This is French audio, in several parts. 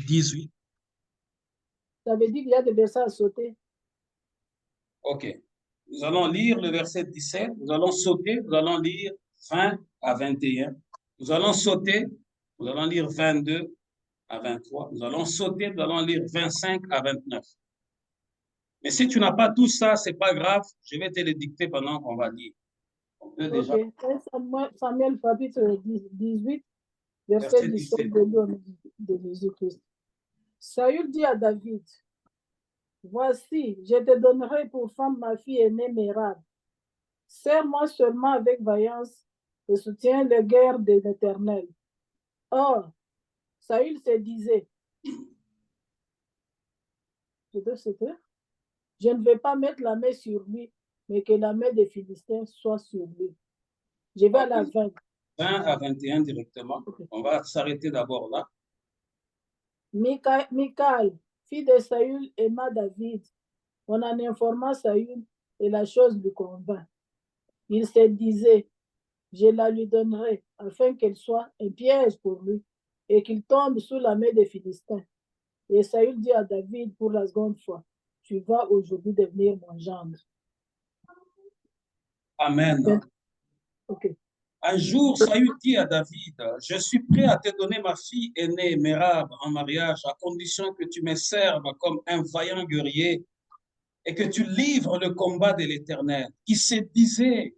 18. Ça veut dire qu'il y a des versets à sauter. OK. Nous allons lire le verset 17. Nous allons sauter. Nous allons lire 20 à 21. Nous allons sauter. Nous allons lire 22 à 23. Nous allons sauter. Nous allons lire 25 à 29. Mais si tu n'as pas tout ça, c'est pas grave. Je vais te le dicter pendant qu'on va lire. On peut déjà. Ok. Samuel chapitre 18, verset Verset 17 17. de Jésus-Christ. Saül dit à David, voici, je te donnerai pour femme ma fille aînée Mérab. Sers-moi seulement avec vaillance et soutiens les guerres de l'Éternel. Or, Saül se disait, je ne vais pas mettre la main sur lui, mais que la main des Philistins soit sur lui. Je vais à la 20. 20 à 21 directement. Okay. On va s'arrêter d'abord là. Michal, fille de Saül, aima David. On en informa Saül et la chose lui convint. Il se disait, je la lui donnerai afin qu'elle soit un piège pour lui et qu'il tombe sous la main des Philistins. Et Saül dit à David pour la seconde fois, tu vas aujourd'hui devenir mon gendre. Amen. Okay. Un jour, Saül dit à David, je suis prêt à te donner ma fille aînée, Mérab, en mariage, à condition que tu me serves comme un vaillant guerrier et que tu livres le combat de l'Éternel. Il se disait,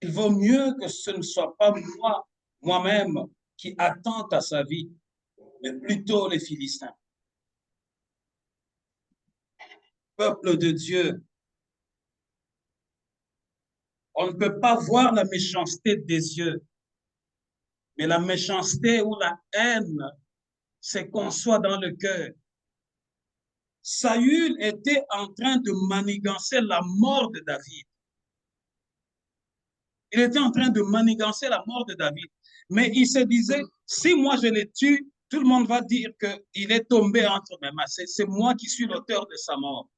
il vaut mieux que ce ne soit pas moi-même qui attente à sa vie, mais plutôt les Philistins. Peuple de Dieu, on ne peut pas voir la méchanceté des yeux, mais la méchanceté ou la haine se conçoit dans le cœur. Saül était en train de manigancer la mort de David. Il était en train de manigancer la mort de David. Mais il se disait, si moi je le tue, tout le monde va dire qu'il est tombé entre mes mains. C'est moi qui suis l'auteur de sa mort.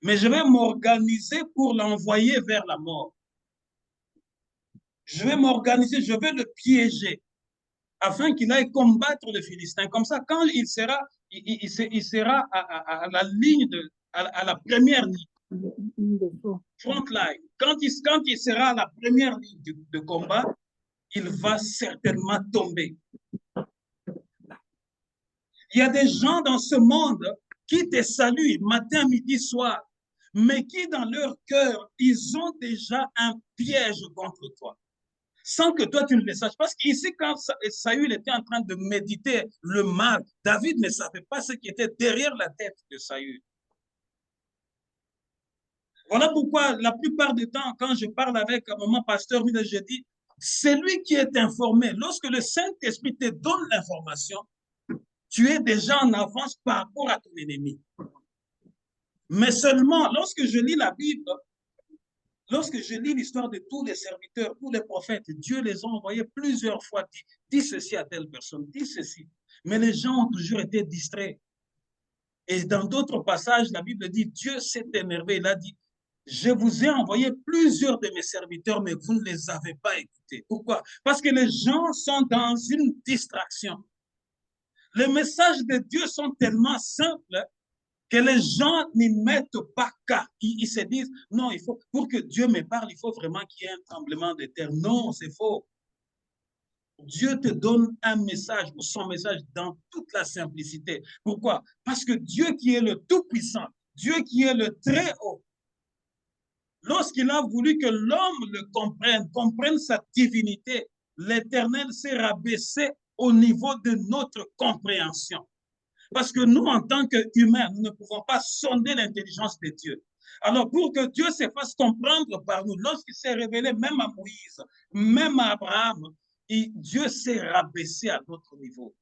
Mais je vais m'organiser pour l'envoyer vers la mort. Je vais m'organiser, je vais le piéger afin qu'il aille combattre le Philistin. Comme ça, quand il sera à la ligne à la première ligne, front line, quand il sera à la première ligne de combat, il va certainement tomber. Il y a des gens dans ce monde qui te saluent matin, midi, soir, mais qui dans leur cœur, ils ont déjà un piège contre toi, sans que toi tu ne le saches. Parce qu'ici, quand Saül était en train de méditer le mal, David ne savait pas ce qui était derrière la tête de Saül. Voilà pourquoi la plupart du temps, quand je parle avec mon pasteur, je dis, c'est lui qui est informé. Lorsque le Saint-Esprit te donne l'information, tu es déjà en avance par rapport à ton ennemi. Mais seulement lorsque je lis la Bible, lorsque je lis l'histoire de tous les serviteurs, tous les prophètes, Dieu les a envoyés plusieurs fois, dis ceci à telle personne, dis ceci. Mais les gens ont toujours été distraits. Et dans d'autres passages, la Bible dit, Dieu s'est énervé, il a dit, je vous ai envoyé plusieurs de mes serviteurs, mais vous ne les avez pas écoutés. Pourquoi? Parce que les gens sont dans une distraction. Les messages de Dieu sont tellement simples que les gens n'y mettent pas cas. Ils se disent, non, il faut, pour que Dieu me parle, il faut vraiment qu'il y ait un tremblement de terre. Non, c'est faux. Dieu te donne un message ou son message dans toute la simplicité. Pourquoi? Parce que Dieu qui est le Tout-Puissant, Dieu qui est le Très-Haut, lorsqu'il a voulu que l'homme le comprenne sa divinité, l'Éternel s'est rabaissé au niveau de notre compréhension. Parce que nous, en tant qu'humains, nous ne pouvons pas sonder l'intelligence de Dieu. Alors, pour que Dieu se fasse comprendre par nous, lorsqu'il s'est révélé même à Moïse, même à Abraham, Dieu s'est rabaissé à notre niveau.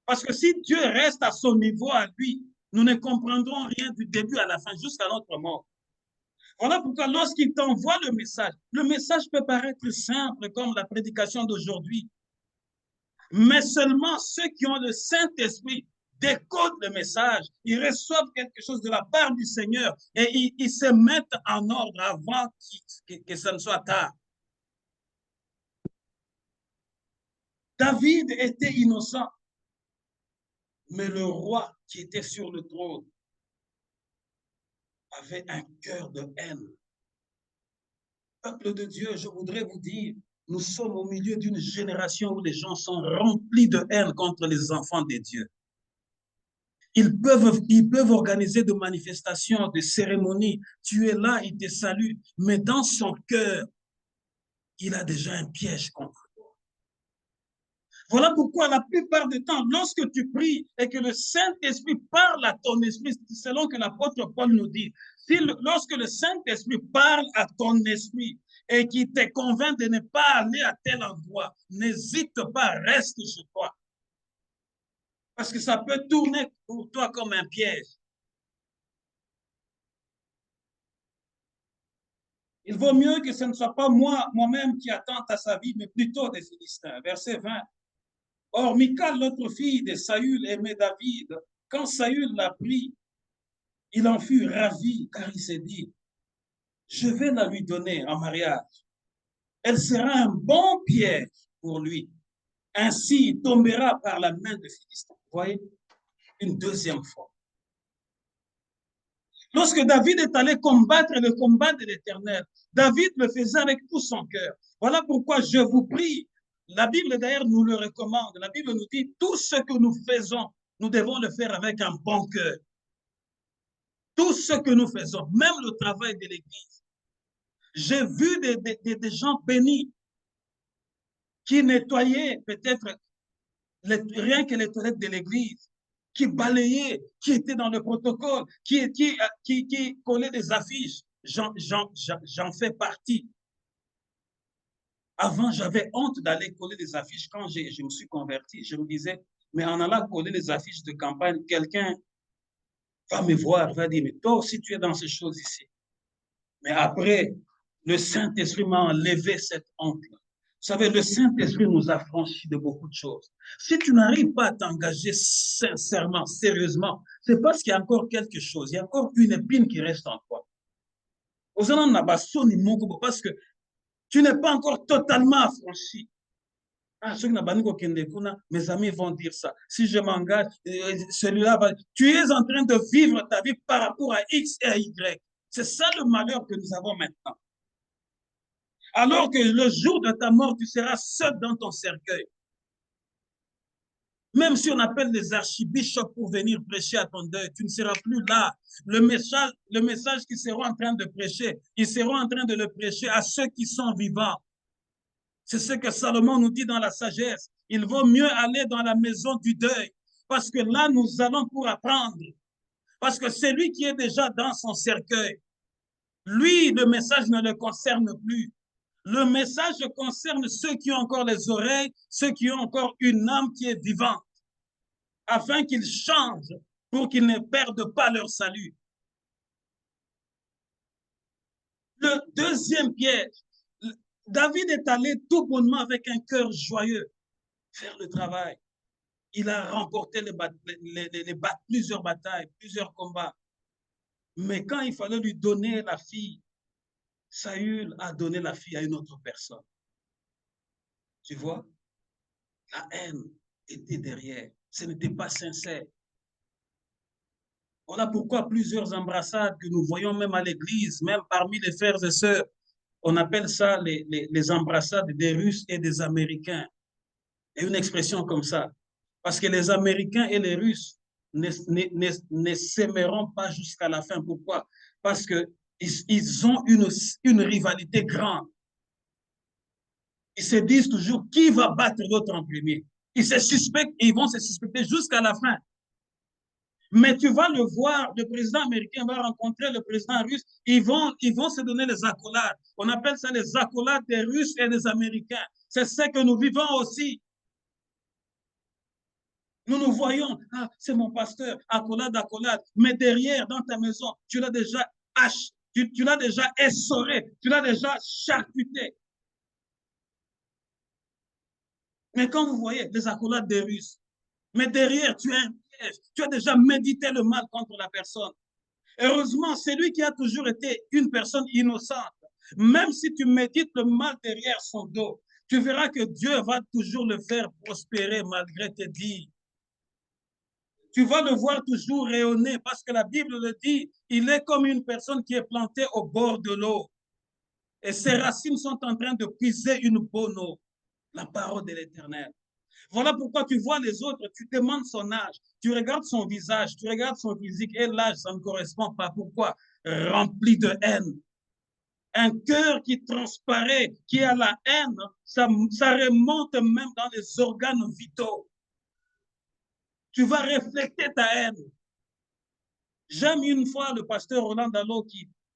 Parce que si Dieu reste à son niveau à lui, nous ne comprendrons rien du début à la fin, jusqu'à notre mort. Voilà pourquoi lorsqu'il t'envoie le message peut paraître simple comme la prédication d'aujourd'hui. Mais seulement ceux qui ont le Saint-Esprit décodent le message, ils reçoivent quelque chose de la part du Seigneur et ils se mettent en ordre avant que ça ne soit tard. David était innocent, Mais le roi qui était sur le trône avait un cœur de haine. Peuple de Dieu, je voudrais vous dire, nous sommes au milieu d'une génération où les gens sont remplis de haine contre les enfants de Dieu. Ils peuvent organiser de manifestations, de cérémonies. Tu es là, ils te saluent. Mais dans son cœur, il a déjà un piège contre toi. Voilà pourquoi la plupart du temps, lorsque tu pries et que le Saint-Esprit parle à ton esprit, selon que l'apôtre Paul nous dit, lorsque le Saint-Esprit parle à ton esprit et qu'il te convainc de ne pas aller à tel endroit, n'hésite pas, reste chez toi. Parce que ça peut tourner pour toi comme un piège. Il vaut mieux que ce ne soit pas moi-même qui attente à sa vie, mais plutôt des Philistins. Verset 20. Or, Michal, l'autre fille de Saül, aimait David. Quand Saül l'a pris, il en fut ravi, car il s'est dit, je vais la lui donner en mariage. Elle sera un bon piège pour lui. Ainsi, il tombera par la main de Philistin. Vous voyez, une deuxième fois. Lorsque David est allé combattre le combat de l'Éternel, David le faisait avec tout son cœur. Voilà pourquoi je vous prie. La Bible d'ailleurs nous le recommande. La Bible nous dit, tout ce que nous faisons, nous devons le faire avec un bon cœur. Tout ce que nous faisons, même le travail de l'Église. J'ai vu des gens bénis qui nettoyaient peut-être rien que les toilettes de l'Église, qui balayaient, qui étaient dans le protocole, qui collaient des affiches. J'en fais partie. Avant, j'avais honte d'aller coller des affiches. Quand je me suis converti, je me disais, mais en allant coller des affiches de campagne, quelqu'un va me voir, va dire, mais toi aussi tu es dans ces choses ici. Mais après, le Saint-Esprit m'a enlevé cette honte-là. Vous savez, le Saint-Esprit nous a franchi de beaucoup de choses. Si tu n'arrives pas à t'engager sincèrement, sérieusement, c'est parce qu'il y a encore quelque chose. Il y a encore une épine qui reste en toi. Parce que tu n'es pas encore totalement affranchi. Ah, mes amis vont dire ça. Si je m'engage, celui-là va... Tu es en train de vivre ta vie par rapport à X et à Y. C'est ça le malheur que nous avons maintenant. Alors que le jour de ta mort, tu seras seul dans ton cercueil. Même si on appelle les archibishops pour venir prêcher à ton deuil, tu ne seras plus là. Le message qu'ils seront en train de prêcher, ils seront en train de le prêcher à ceux qui sont vivants. C'est ce que Salomon nous dit dans la sagesse. Il vaut mieux aller dans la maison du deuil, parce que là, nous allons pour apprendre. Parce que celui qui est déjà dans son cercueil, lui, le message ne le concerne plus. Le message concerne ceux qui ont encore les oreilles, ceux qui ont encore une âme qui est vivante, afin qu'ils changent pour qu'ils ne perdent pas leur salut. Le deuxième piège, David est allé tout bonnement avec un cœur joyeux faire le travail. Il a remporté plusieurs batailles, plusieurs combats. Mais quand il fallait lui donner la fille, Saül a donné la fille à une autre personne. Tu vois, la haine était derrière. Ce n'était pas sincère. Voilà pourquoi plusieurs embrassades que nous voyons même à l'église, même parmi les frères et sœurs, on appelle ça les embrassades des Russes et des Américains. Et une expression comme ça. Parce que les Américains et les Russes ne s'aimeront pas jusqu'à la fin. Pourquoi? Parce qu'ils ont une rivalité grande. Ils se disent toujours qui va battre l'autre en premier. Ils se suspectent et ils vont se suspecter jusqu'à la fin. Mais tu vas le voir, le président américain va rencontrer le président russe, ils vont se donner les accolades. On appelle ça les accolades des Russes et des Américains. C'est ce que nous vivons aussi. Nous voyons, ah, c'est mon pasteur, accolade, accolade. Mais derrière, dans ta maison, tu l'as déjà tu l'as déjà essoré, tu l'as déjà charcuté. Mais quand vous voyez les accolades des Russes, mais derrière, tu as un piège, tu as déjà médité le mal contre la personne. Heureusement, c'est lui qui a toujours été une personne innocente. Même si tu médites le mal derrière son dos, tu verras que Dieu va toujours le faire prospérer malgré tes dires. Tu vas le voir toujours rayonner parce que la Bible le dit, il est comme une personne qui est plantée au bord de l'eau. Et ses racines sont en train de puiser une bonne eau, la parole de l'Éternel. Voilà pourquoi tu vois les autres, tu demandes son âge, tu regardes son visage, tu regardes son physique et l'âge, ça ne correspond pas. Pourquoi? Rempli de haine. Un cœur qui transparaît, qui a la haine, ça remonte même dans les organes vitaux. Tu vas refléter ta haine. J'aime une fois le pasteur Roland Dallot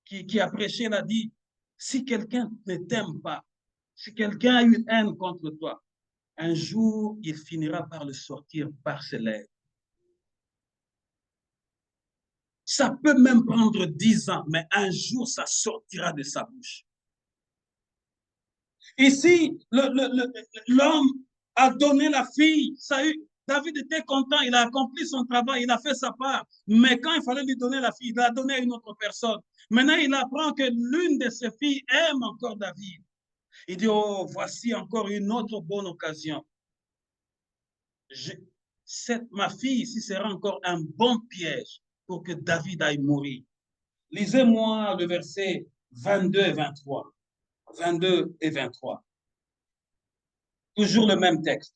qui a prêché, il a dit, si quelqu'un ne t'aime pas, si quelqu'un a une haine contre toi, un jour, il finira par le sortir par ses lèvres. Ça peut même prendre 10 ans, mais un jour, ça sortira de sa bouche. Ici, l'homme a donné la fille, ça a eu, David était content, il a accompli son travail, il a fait sa part. Mais quand il fallait lui donner la fille, il l'a donnée à une autre personne. Maintenant, il apprend que l'une de ses filles aime encore David. Il dit, oh, voici encore une autre bonne occasion. Ma fille ici sera encore un bon piège pour que David aille mourir. Lisez-moi le verset 22 et 23. 22 et 23. Toujours le même texte.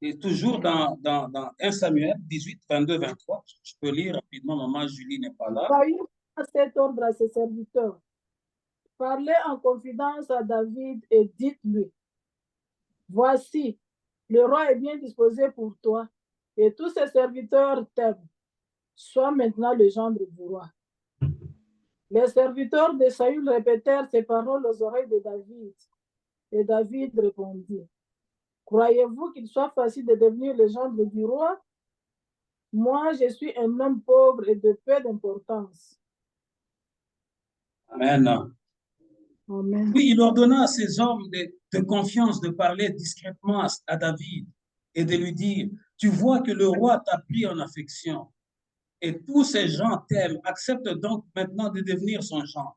Et toujours dans 1 Samuel 18, 22, 23. Je peux lire rapidement, maman Julie n'est pas là. Saül a cet ordre à ses serviteurs. Parlez en confidence à David et dites-lui, voici, le roi est bien disposé pour toi et tous ses serviteurs t'aiment. Sois maintenant le gendre du roi. Les serviteurs de Saül répétèrent ces paroles aux oreilles de David. Et David répondit, croyez-vous qu'il soit facile de devenir le gendre du roi? Moi, je suis un homme pauvre et de peu d'importance. Amen. Amen. Oui, il ordonna à ses hommes de confiance de parler discrètement à David et de lui dire, tu vois que le roi t'a pris en affection et tous ces gens t'aiment, accepte donc maintenant de devenir son gendre.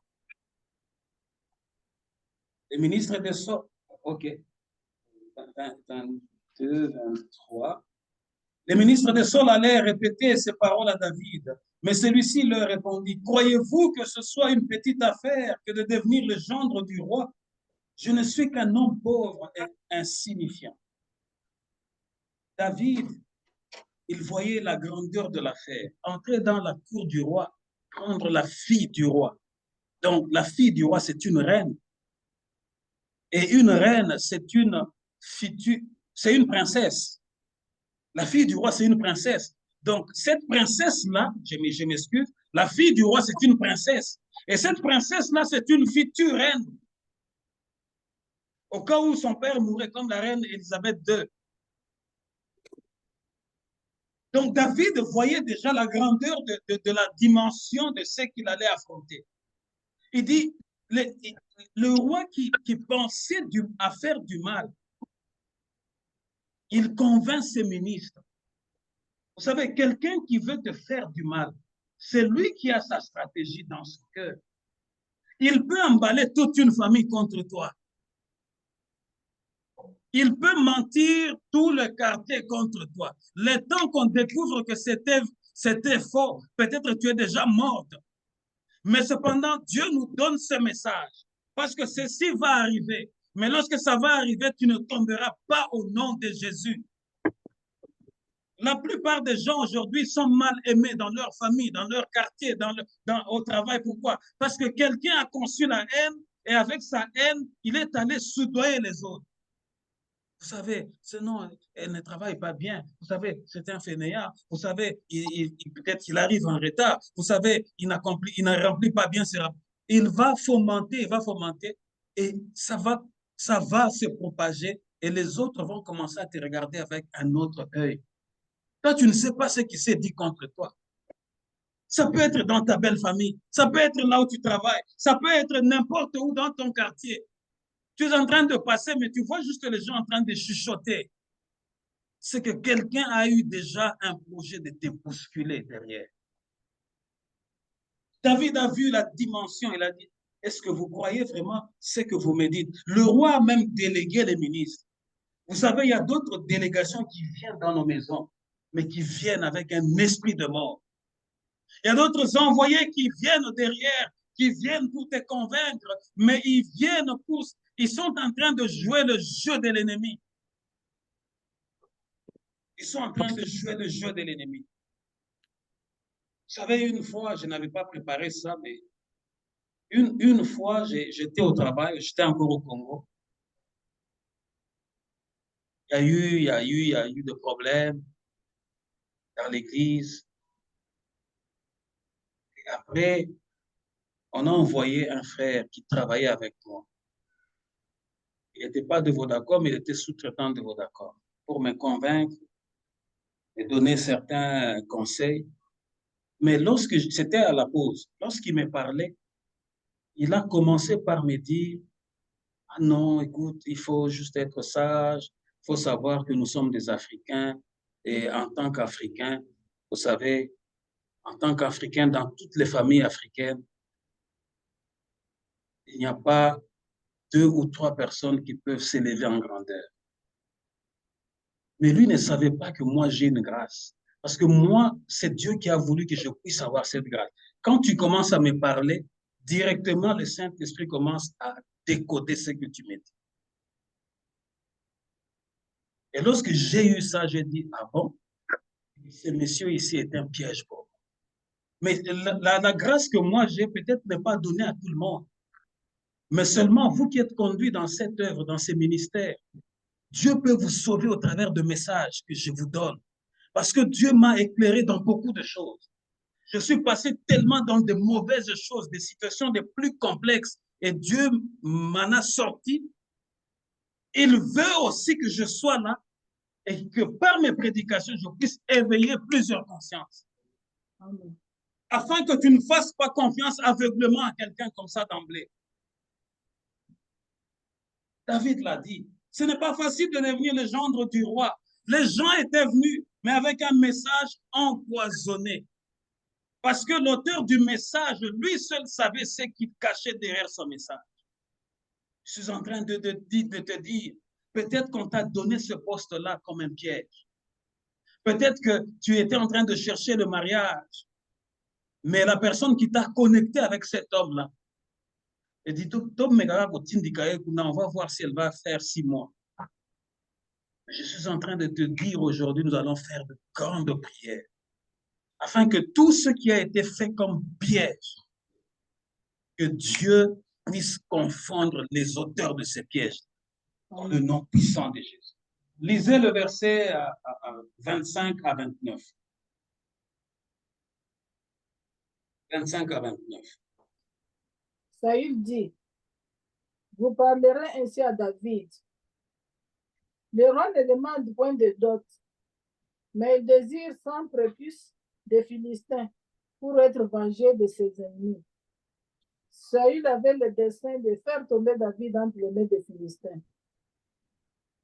Les ministres des Sceaux, ok, 22, 23. Les ministres des Sceaux allaient répéter ces paroles à David, mais celui-ci leur répondit, croyez-vous que ce soit une petite affaire que de devenir le gendre du roi? Je ne suis qu'un homme pauvre et insignifiant. David, il voyait la grandeur de l'affaire, entrer dans la cour du roi, prendre la fille du roi. Donc, la fille du roi, c'est une reine. Et une reine, c'est une princesse. La fille du roi, c'est une princesse. Donc, cette princesse-là, je m'excuse, la fille du roi, c'est une princesse. Et cette princesse-là, c'est une future reine. Au cas où son père mourrait comme la reine Élisabeth II. Donc, David voyait déjà la grandeur de la dimension de ce qu'il allait affronter. Il dit, le roi qui pensait à faire du mal, il convainc ses ministres. Vous savez, quelqu'un qui veut te faire du mal, c'est lui qui a sa stratégie dans son cœur. Il peut emballer toute une famille contre toi. Il peut mentir tout le quartier contre toi. Le temps qu'on découvre que c'était faux, peut-être tu es déjà morte. Mais cependant, Dieu nous donne ce message parce que ceci va arriver. Mais lorsque ça va arriver, tu ne tomberas pas au nom de Jésus. La plupart des gens aujourd'hui sont mal aimés dans leur famille, dans leur quartier, au travail. Pourquoi? Parce que quelqu'un a conçu la haine et avec sa haine, il est allé soudoyer les autres. Vous savez, sinon, elle ne travaille pas bien. Vous savez, c'est un fainéant. Vous savez, peut-être qu'il arrive en retard. Vous savez, il ne remplit pas bien ses rapports. Il va fomenter et ça va se propager et les autres vont commencer à te regarder avec un autre œil. Toi, tu ne sais pas ce qui s'est dit contre toi. Ça peut être dans ta belle famille, ça peut être là où tu travailles, ça peut être n'importe où dans ton quartier. Tu es en train de passer, mais tu vois juste les gens en train de chuchoter. C'est que quelqu'un a eu déjà un projet de te bousculer derrière. David a vu la dimension. Il a dit, est-ce que vous croyez vraiment ce que vous me dites? Le roi a même délégué les ministres. Vous savez, il y a d'autres délégations qui viennent dans nos maisons, mais qui viennent avec un esprit de mort. Il y a d'autres envoyés qui viennent derrière, qui viennent pour te convaincre, mais ils sont en train de jouer le jeu de l'ennemi. Ils sont en train de jouer le jeu de l'ennemi. Vous savez, une fois, je n'avais pas préparé ça, mais une fois, j'étais au travail, j'étais encore au Congo. Il y a eu des problèmes dans l'église. Et après, on a envoyé un frère qui travaillait avec moi. Il n'était pas de Vodacom, mais il était sous-traitant de Vodacom pour me convaincre et donner certains conseils. Mais lorsque c'était à la pause, lorsqu'il me parlait, il a commencé par me dire, ah non, écoute, il faut juste être sage, il faut savoir que nous sommes des Africains et en tant qu'Africains, vous savez, en tant qu'Africains, dans toutes les familles africaines, il n'y a pas 2 ou 3 personnes qui peuvent s'élever en grandeur. Mais lui ne savait pas que moi, j'ai une grâce. Parce que moi, c'est Dieu qui a voulu que je puisse avoir cette grâce. Quand tu commences à me parler, directement, le Saint-Esprit commence à décoder ce que tu me dis. Et lorsque j'ai eu ça, j'ai dit, ah bon, ce monsieur ici est un piège pour moi. Mais la grâce que moi j'ai, peut-être n'est pas donnée à tout le monde. Mais seulement vous qui êtes conduits dans cette œuvre, dans ces ministères, Dieu peut vous sauver au travers de messages que je vous donne. Parce que Dieu m'a éclairé dans beaucoup de choses. Je suis passé tellement dans de mauvaises choses, des situations les plus complexes, et Dieu m'en a sorti. Il veut aussi que je sois là et que par mes prédications, je puisse éveiller plusieurs consciences. Amen. Afin que tu ne fasses pas confiance aveuglement à quelqu'un comme ça d'emblée. David l'a dit, ce n'est pas facile de devenir le gendre du roi. Les gens étaient venus, mais avec un message empoisonné. Parce que l'auteur du message, lui seul savait ce qu'il cachait derrière son message. Je suis en train de te dire, peut-être qu'on t'a donné ce poste-là comme un piège. Peut-être que tu étais en train de chercher le mariage, mais la personne qui t'a connecté avec cet homme-là, elle dit, on va voir si elle va faire 6 mois. Je suis en train de te dire aujourd'hui, nous allons faire de grandes prières, afin que tout ce qui a été fait comme piège, que Dieu puisse confondre les auteurs de ces pièges dans le nom puissant de Jésus. Lisez le verset 25 à 29. 25 à 29. Saül dit, vous parlerez ainsi à David. Le roi ne demande point de dot, mais il désire sans prépuce des Philistins pour être vengé de ses ennemis. Saül avait le dessein de faire tomber David entre les mains des Philistins.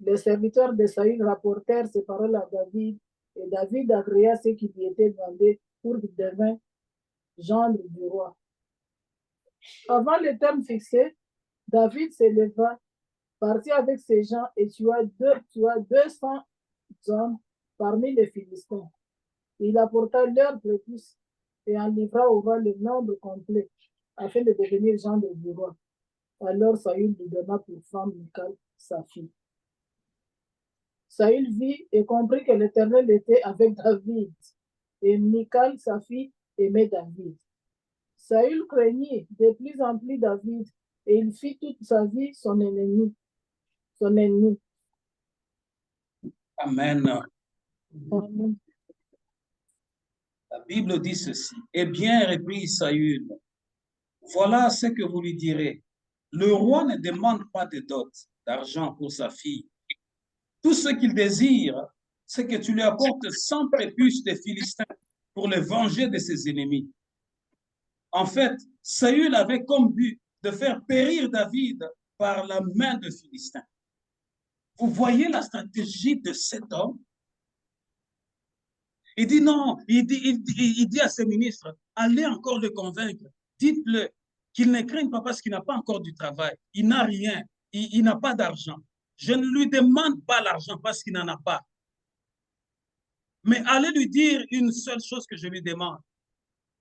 Les serviteurs de Saül rapportèrent ces paroles à David, et David agréa ce qui lui était demandé pour qu'il devienne gendre du roi. Avant le terme fixé, David se leva, partit avec ses gens et tua 200 hommes parmi les Philistins. Il apporta leurs prépuces et en livra au roi le nombre complet, afin de devenir gendre du roi. Alors Saül lui donna pour femme Michal, sa fille. Saül vit et comprit que l'Éternel était avec David, et Michal, sa fille, aimait David. Saül craignit de plus en plus David, et il fit toute sa vie son ennemi. Amen. Amen. La Bible dit ceci. Eh bien, reprit Saül, voilà ce que vous lui direz. Le roi ne demande pas de dot, d'argent pour sa fille. Tout ce qu'il désire, c'est que tu lui apportes 100 prépuces des Philistins pour le venger de ses ennemis. En fait, Saül avait comme but de faire périr David par la main de Philistins. Vous voyez la stratégie de cet homme? Il dit non, il dit à ses ministres, allez encore le convaincre, dites-le qu'il ne craigne pas parce qu'il n'a pas encore du travail, il n'a rien, il n'a pas d'argent. Je ne lui demande pas l'argent parce qu'il n'en a pas. Mais allez lui dire une seule chose que je lui demande,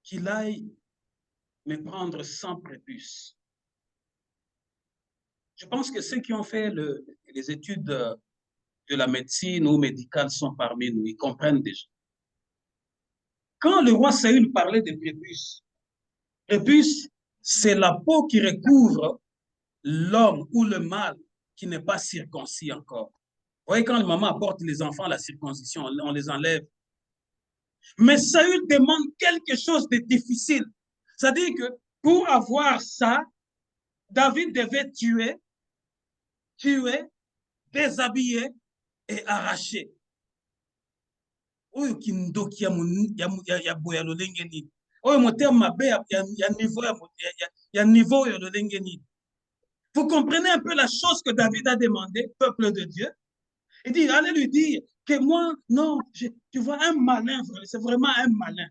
qu'il aille me prendre 100 prépuces. Je pense que ceux qui ont fait les études de la médecine ou médicale sont parmi nous, ils comprennent déjà. Quand le roi Saül parlait de prépuce, c'est la peau qui recouvre l'homme ou le mâle qui n'est pas circoncis encore. Vous voyez, quand les mamans apportent les enfants à la circoncision, on les enlève. Mais Saül demande quelque chose de difficile. C'est-à-dire que pour avoir ça, David devait tuer, déshabiller et arracher. Oyo kindoki ya boya lolenge nini. Oyo motema mabe ya niveau ya lolenge nini. Vous comprenez un peu la chose que David a demandé, peuple de Dieu? Il dit, allez lui dire que moi, non, tu vois, un malin, c'est vraiment un malin.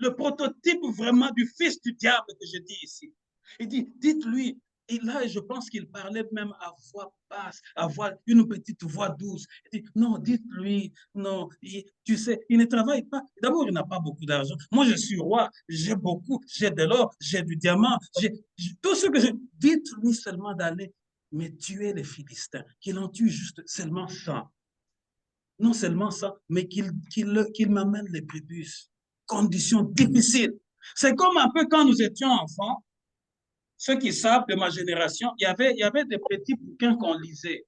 Le prototype vraiment du fils du diable que je dis ici. Il dit, dites-lui, et là, je pense qu'il parlait même à voix basse, à voix, une petite voix douce. Il dit, non, dites-lui, non, tu sais, il ne travaille pas. D'abord, il n'a pas beaucoup d'argent. Moi, je suis roi, j'ai beaucoup, j'ai de l'or, j'ai du diamant, tout ce que je... Dites-lui seulement d'aller mais tuer les Philistins, qu'il en tue juste seulement 100. Non seulement ça, mais qu'il m'amène les prépuces. Conditions difficiles. C'est comme un peu quand nous étions enfants, ceux qui savent de ma génération, il y avait des petits bouquins qu'on lisait,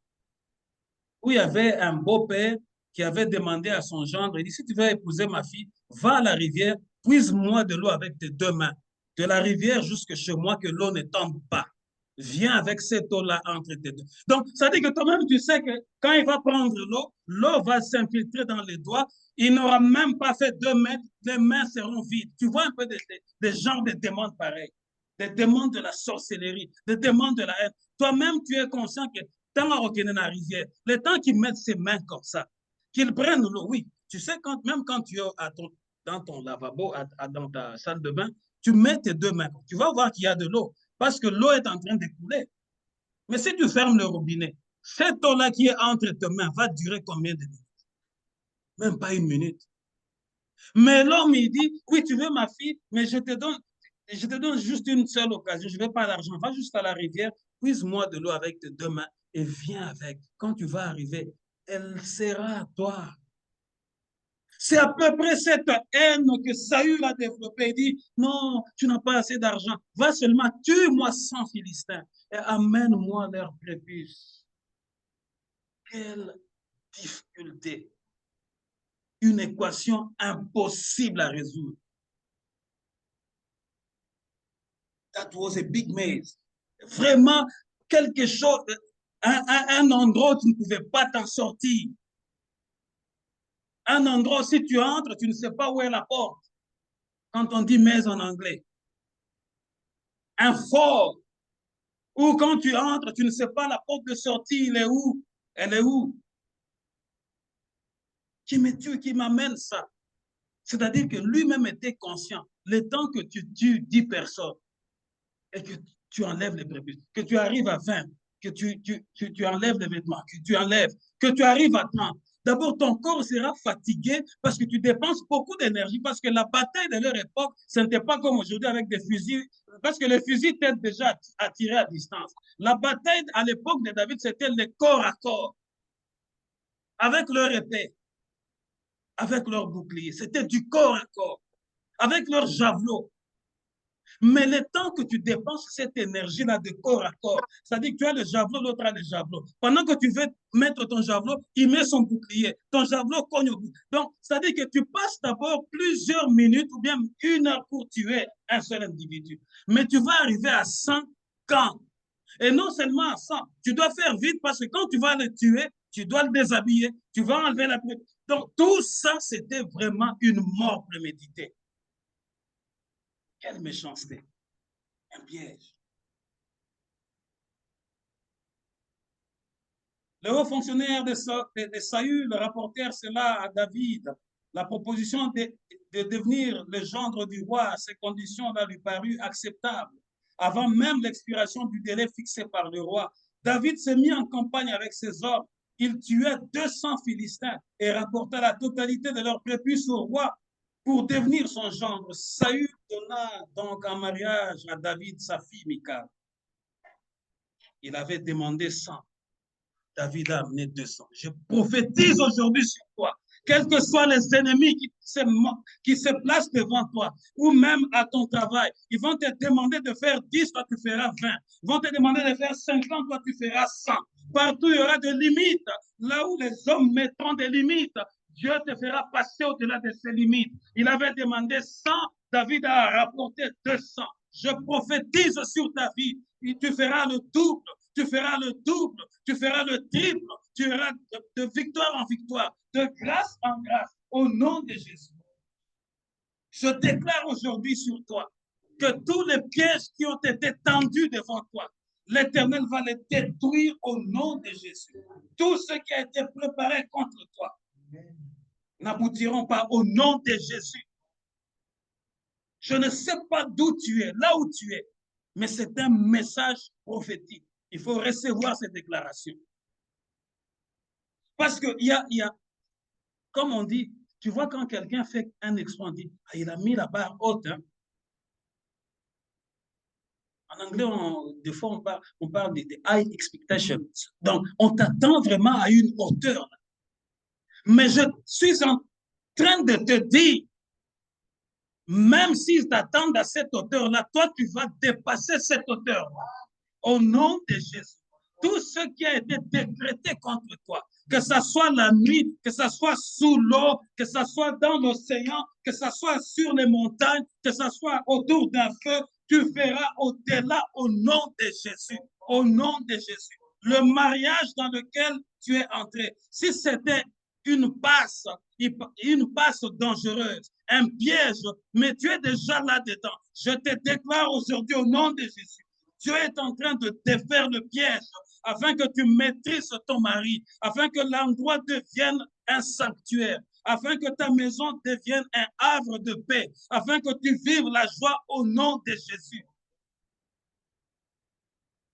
où il y avait un beau-père qui avait demandé à son gendre, il dit, si tu veux épouser ma fille, va à la rivière, puise-moi de l'eau avec tes deux mains, de la rivière jusque chez moi, que l'eau ne tombe pas. Viens avec cette eau-là entre tes deux. Donc, ça dit que toi-même, tu sais que quand il va prendre l'eau, l'eau va s'infiltrer dans les doigts. Il n'aura même pas fait 2 mètres, les mains seront vides. Tu vois un peu des genres de demandes pareilles, des demandes de la sorcellerie, des demandes de la haine. Toi-même, tu es conscient que tant à reconnaître la rivière, le temps qu'il mette ses mains comme ça, qu'il prenne l'eau, oui. Tu sais, même quand tu es dans ton lavabo, dans ta salle de bain, tu mets tes 2 mains. Tu vas voir qu'il y a de l'eau parce que l'eau est en train de couler. Mais si tu fermes le robinet, cette eau-là qui est entre tes mains va durer combien de minutes? Même pas 1 minute. Mais l'homme, il dit, oui, tu veux ma fille, mais je te donne juste une seule occasion. Je ne veux pas d'argent. Va juste à la rivière, puise-moi de l'eau avec tes 2 mains et viens avec. Quand tu vas arriver, elle sera à toi. C'est à peu près cette haine que Saül a développée. Il dit, non, tu n'as pas assez d'argent. Va seulement, tue-moi 100 Philistins et amène-moi leurs prépuces. Quelle difficulté. Une équation impossible à résoudre. That was a big maze. Vraiment, quelque chose, un endroit où tu ne pouvais pas t'en sortir. Un endroit, si tu entres, tu ne sais pas où est la porte. Quand on dit maze en anglais. Un fort, où quand tu entres, tu ne sais pas la porte de sortie, il est où? Elle est où? Qui me tue, qui m'amène ça? C'est-à-dire que lui-même était conscient. Le temps que tu tues 10 personnes et que tu enlèves les prépuces, que tu arrives à 20, que tu enlèves les vêtements, que tu enlèves, que tu arrives à 30. D'abord, ton corps sera fatigué parce que tu dépenses beaucoup d'énergie, parce que la bataille de leur époque, ce n'était pas comme aujourd'hui avec des fusils, parce que les fusils étaient déjà à tirer à distance. La bataille à l'époque de David, c'était le corps à corps, avec leur épée, avec leur bouclier. C'était du corps à corps, avec leur javelot. Mais le temps que tu dépenses cette énergie-là de corps à corps, c'est-à-dire que tu as le javelot, l'autre a le javelot. Pendant que tu veux mettre ton javelot, il met son bouclier. Ton javelot cogne au bout. Donc, c'est-à-dire que tu passes d'abord plusieurs minutes ou bien 1 heure pour tuer un seul individu. Mais tu vas arriver à 100 quand? Et non seulement à 100, tu dois faire vite parce que quand tu vas le tuer, tu dois le déshabiller, tu vas enlever la... Donc, tout ça, c'était vraiment une mort préméditée. Quelle méchanceté. Un piège. Le haut fonctionnaire de Saül rapportèrent cela à David La proposition de devenir le gendre du roi à ces conditions-là lui parut acceptable. Avant même l'expiration du délai fixé par le roi, David s'est mis en campagne avec ses hommes. Il tua 200 Philistins et rapporta la totalité de leurs prépuces au roi pour devenir son gendre. Saül donna donc en mariage à David sa fille Michal. Il avait demandé 100. David a amené 200. Je prophétise aujourd'hui sur toi. Quels que soient les ennemis qui se placent devant toi, ou même à ton travail, ils vont te demander de faire 10, toi tu feras 20. Ils vont te demander de faire 50, toi tu feras 100. Partout, il y aura des limites. Là où les hommes mettront des limites, Dieu te fera passer au-delà de ces limites. Il avait demandé 100, David a rapporté 200. Je prophétise sur ta vie. Tu feras le double, tu feras le double, tu feras le triple, tu iras de victoire en victoire, de grâce en grâce, au nom de Jésus. Je déclare aujourd'hui sur toi que tous les pièges qui ont été tendus devant toi, l'Éternel va les détruire au nom de Jésus. Tout ce qui a été préparé contre toi n'aboutiront pas au nom de Jésus. Je ne sais pas d'où tu es, là où tu es, mais c'est un message prophétique. Il faut recevoir ces déclarations. Parce qu'il y a, comme on dit, tu vois quand quelqu'un fait un exploit, on dit, ah, il a mis la barre haute. Hein? En anglais, des fois, on parle de high expectations. Donc, on t'attend vraiment à une hauteur. Mais je suis en train de te dire, même s'ils t'attendent à cette hauteur-là, toi, tu vas dépasser cette hauteur-là. Au nom de Jésus. Tout ce qui a été décrété contre toi, que ce soit la nuit, que ce soit sous l'eau, que ce soit dans l'océan, que ce soit sur les montagnes, que ce soit autour d'un feu, tu feras au-delà au nom de Jésus. Au nom de Jésus. Le mariage dans lequel tu es entré, si c'était une passe dangereuse, un piège, mais tu es déjà là-dedans. Je te déclare aujourd'hui au nom de Jésus. Dieu est en train de défaire le piège afin que tu maîtrises ton mari, afin que l'endroit devienne un sanctuaire, afin que ta maison devienne un havre de paix, afin que tu vives la joie au nom de Jésus.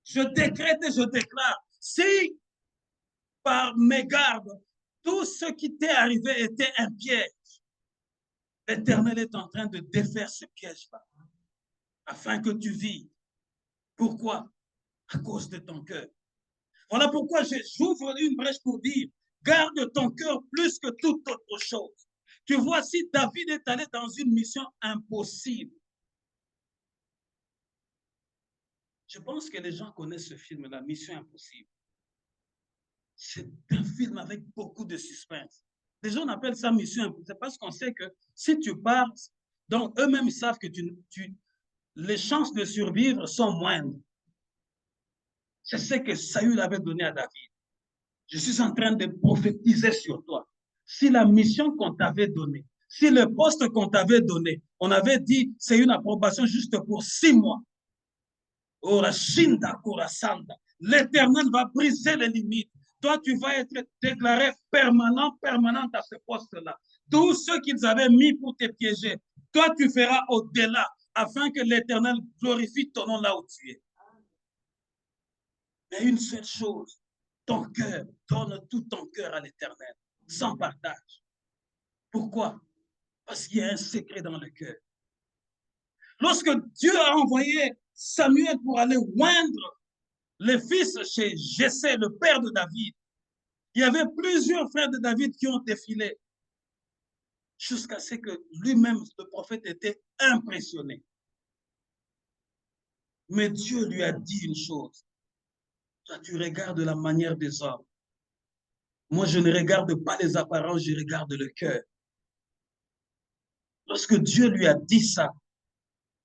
Je décrète et je déclare, si par mégarde, tout ce qui t'est arrivé était un piège, l'Éternel est en train de défaire ce piège-là, afin que tu vives. Pourquoi? À cause de ton cœur. Voilà pourquoi j'ouvre une brèche pour dire, garde ton cœur plus que toute autre chose. Tu vois, si David est allé dans une mission impossible, je pense que les gens connaissent ce film, La Mission Impossible. C'est un film avec beaucoup de suspense. Les gens appellent ça Mission Impossible parce qu'on sait que si tu pars, donc eux-mêmes savent que les chances de survivre sont moindres. C'est ce que Saül avait donné à David. Je suis en train de prophétiser sur toi. Si la mission qu'on t'avait donnée, si le poste qu'on t'avait donné, on avait dit c'est une approbation juste pour 6 mois. L'Éternel va briser les limites. Toi, tu vas être déclaré permanent à ce poste-là. Tous ceux qu'ils avaient mis pour te piéger, toi, tu feras au-delà afin que l'Éternel glorifie ton nom là où tu es. Mais une seule chose, ton cœur, donne tout ton cœur à l'Éternel, sans partage. Pourquoi? Parce qu'il y a un secret dans le cœur. Lorsque Dieu a envoyé Samuel pour aller oindre les fils chez Jessé, le père de David, il y avait plusieurs frères de David qui ont défilé jusqu'à ce que lui-même, le prophète, était impressionné. Mais Dieu lui a dit une chose. Toi, tu regardes la manière des hommes. Moi, je ne regarde pas les apparences, je regarde le cœur. Lorsque Dieu lui a dit ça,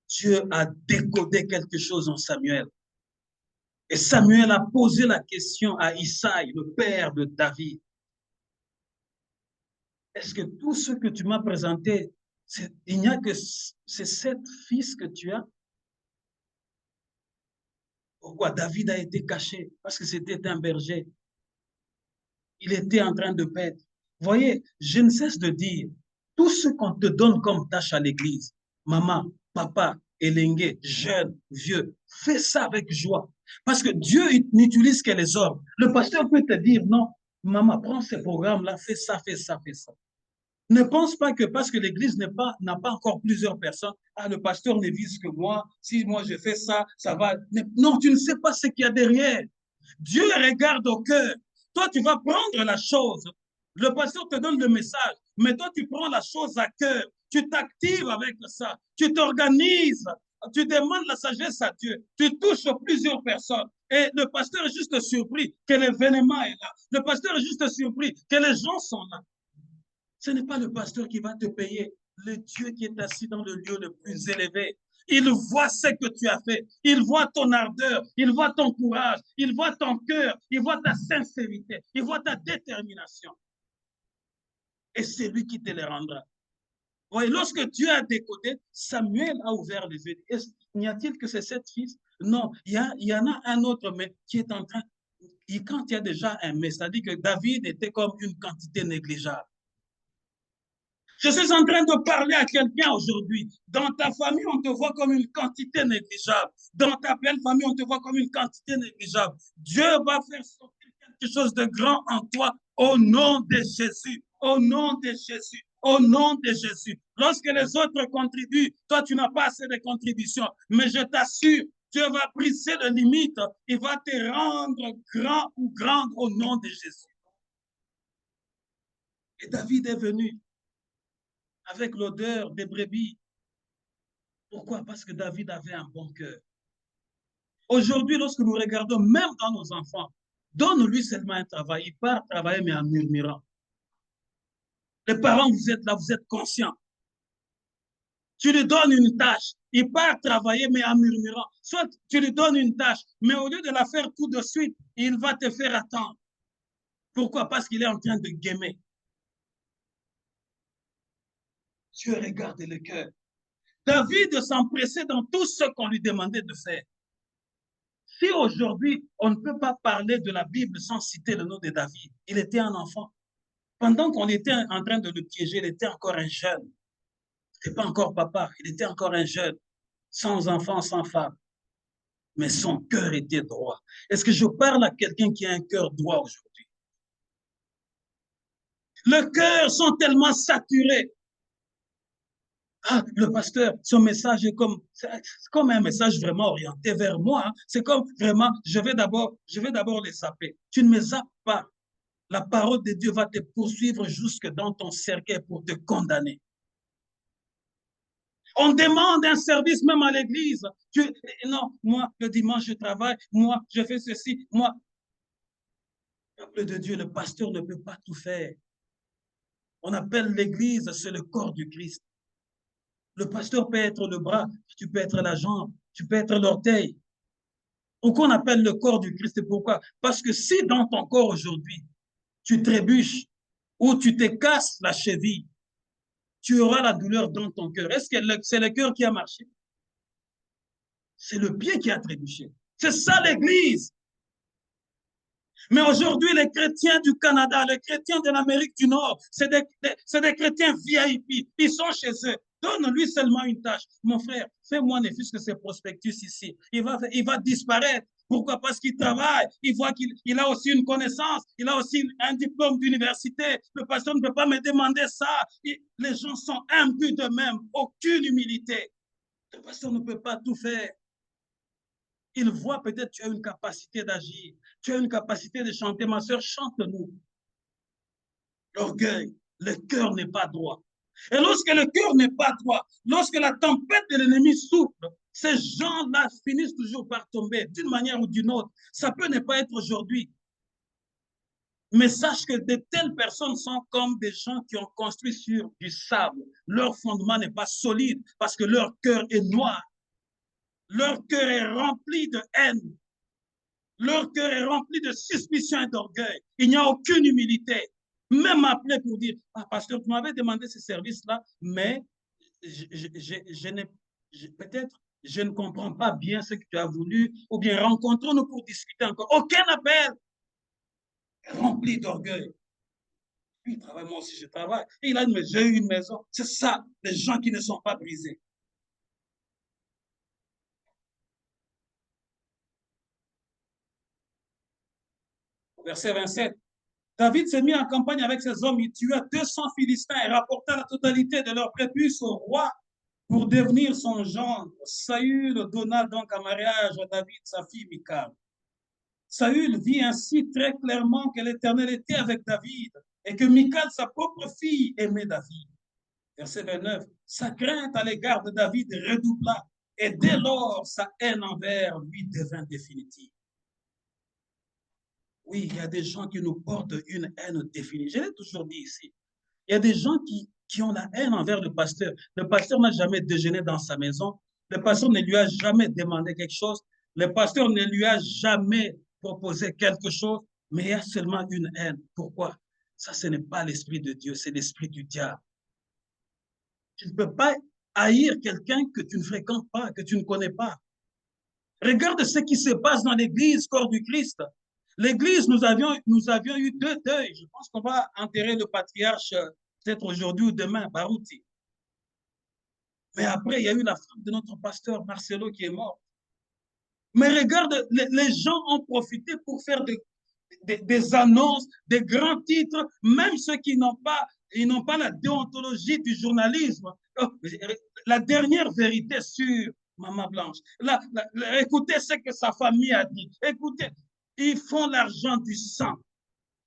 Dieu a décodé quelque chose en Samuel. Et Samuel a posé la question à Isaïe, le père de David. Est-ce que tout ce que tu m'as présenté, il n'y a que ces 7 fils que tu as? Pourquoi David a été caché? Parce que c'était un berger. Il était en train de paître. Voyez, je ne cesse de dire, Tout ce qu'on te donne comme tâche à l'église, maman, papa, élengue, jeune, vieux, fais ça avec joie. Parce que Dieu n'utilise que les ordres. Le pasteur peut te dire, non, maman, prends ce programme-là, fais ça, fais ça, fais ça. Ne pense pas que parce que l'église n'a pas encore plusieurs personnes, ah, le pasteur ne vise que moi, si moi je fais ça, ça va. Non, tu ne sais pas ce qu'il y a derrière. Dieu regarde au cœur. Toi, tu vas prendre la chose. Le pasteur te donne le message, mais toi, tu prends la chose à cœur. Tu t'actives avec ça. Tu t'organises. Tu demandes la sagesse à Dieu. Tu touches plusieurs personnes. Et le pasteur est juste surpris que l'événement est là. Le pasteur est juste surpris que les gens sont là. Ce n'est pas le pasteur qui va te payer. Le Dieu qui est assis dans le lieu le plus élevé. Il voit ce que tu as fait. Il voit ton ardeur. Il voit ton courage. Il voit ton cœur. Il voit ta sincérité. Il voit ta détermination. Et c'est lui qui te les rendra. Voyez, lorsque Dieu a décodé, Samuel a ouvert les yeux. N'y a-t-il que ces 7 fils? Non, il y en a un autre, mais qui est en train. Et quand il y a déjà un mais, c'est-à-dire que David était comme une quantité négligeable. Je suis en train de parler à quelqu'un aujourd'hui. Dans ta famille, on te voit comme une quantité négligeable. Dans ta belle famille, on te voit comme une quantité négligeable. Dieu va faire sortir quelque chose de grand en toi au nom de Jésus. Au nom de Jésus. Au nom de Jésus. Lorsque les autres contribuent, toi, tu n'as pas assez de contributions. Mais je t'assure, Dieu va briser les limites. Il va te rendre grand ou grande au nom de Jésus. Et David est venu avec l'odeur des brebis. Pourquoi? Parce que David avait un bon cœur. Aujourd'hui, lorsque nous regardons, même dans nos enfants, donne-lui seulement un travail. Il part travailler, mais en murmurant. Les parents, vous êtes là, vous êtes conscients. Tu lui donnes une tâche. Il part travailler, mais en murmurant. Soit tu lui donnes une tâche, mais au lieu de la faire tout de suite, il va te faire attendre. Pourquoi? Parce qu'il est en train de guémer. Dieu regarde le cœur. David s'empressait dans tout ce qu'on lui demandait de faire. Si aujourd'hui, on ne peut pas parler de la Bible sans citer le nom de David, il était un enfant. Pendant qu'on était en train de le piéger, il était encore un jeune. Il n'était pas encore papa, il était encore un jeune, sans enfant, sans femme. Mais son cœur était droit. Est-ce que je parle à quelqu'un qui a un cœur droit aujourd'hui? Les cœurs sont tellement saturés. Ah, le pasteur, son message est comme un message vraiment orienté vers moi. C'est comme vraiment, je vais d'abord les zapper. Tu ne me zappes pas. La parole de Dieu va te poursuivre jusque dans ton cercueil pour te condamner. On demande un service même à l'église. Non, moi, le dimanche, je travaille. Moi, je fais ceci. Moi, peuple de Dieu, le pasteur ne peut pas tout faire. On appelle l'église, c'est le corps du Christ. Le pasteur peut être le bras, tu peux être la jambe, tu peux être l'orteil. Pourquoi on appelle le corps du Christ? Pourquoi? Parce que si dans ton corps aujourd'hui, tu trébuches ou tu te casses la cheville, tu auras la douleur dans ton cœur. Est-ce que c'est le cœur qui a marché? C'est le pied qui a trébuché. C'est ça l'Église. Mais aujourd'hui, les chrétiens du Canada, les chrétiens de l'Amérique du Nord, c'est des chrétiens VIP. Ils sont chez eux. Donne-lui seulement une tâche. Mon frère, fais-moi ne fût-ce que ces prospectus ici. Il va disparaître. Pourquoi? Parce qu'il travaille. Il voit qu'il a aussi une connaissance. Il a aussi un diplôme d'université. Le pasteur ne peut pas me demander ça. Les gens sont imbus d'eux-mêmes. Aucune humilité. Le pasteur ne peut pas tout faire. Il voit peut-être tu as une capacité d'agir, tu as une capacité de chanter. Ma soeur, chante-nous. L'orgueil, le cœur n'est pas droit. Et lorsque le cœur n'est pas droit, lorsque la tempête de l'ennemi souffle, ces gens-là finissent toujours par tomber d'une manière ou d'une autre. Ça peut ne pas être aujourd'hui. Mais sache que de telles personnes sont comme des gens qui ont construit sur du sable. Leur fondement n'est pas solide parce que leur cœur est noir. Leur cœur est rempli de haine. Leur cœur est rempli de suspicion et d'orgueil. Il n'y a aucune humilité. Même appelé pour dire, ah, pasteur, tu m'avais demandé ce service-là, mais peut-être je ne comprends pas bien ce que tu as voulu, ou bien rencontrons-nous pour discuter encore. Aucun appel rempli d'orgueil. Lui, il travaille, moi aussi, je travaille. Et il a dit, mais j'ai eu une maison. C'est ça, les gens qui ne sont pas brisés. Verset 27. David s'est mis en campagne avec ses hommes. Il tua 200 Philistins et rapporta la totalité de leurs prépuces au roi pour devenir son gendre. Saül donna donc en mariage à David sa fille Michal. Saül vit ainsi très clairement que l'Éternel était avec David et que Michal, sa propre fille, aimait David. Verset 29. Sa crainte à l'égard de David redoubla et dès lors sa haine envers lui devint définitive. Oui, il y a des gens qui nous portent une haine définie. Je l'ai toujours dit ici. Il y a des gens qui ont la haine envers le pasteur. Le pasteur n'a jamais déjeuné dans sa maison. Le pasteur ne lui a jamais demandé quelque chose. Le pasteur ne lui a jamais proposé quelque chose. Mais il y a seulement une haine. Pourquoi? Ça, ce n'est pas l'esprit de Dieu, c'est l'esprit du diable. Tu ne peux pas haïr quelqu'un que tu ne fréquentes pas, que tu ne connais pas. Regarde ce qui se passe dans l'église, corps du Christ. L'église, nous avions eu 2 deuils. Je pense qu'on va enterrer le patriarche peut-être aujourd'hui ou demain, Barouti. Mais après, il y a eu la femme de notre pasteur Marcelo qui est mort. Mais regarde, les gens ont profité pour faire des annonces, des grands titres, même ceux qui n'ont pas la déontologie du journalisme. La dernière vérité sur Maman Blanche. Écoutez ce que sa famille a dit. Écoutez, ils font l'argent du sang,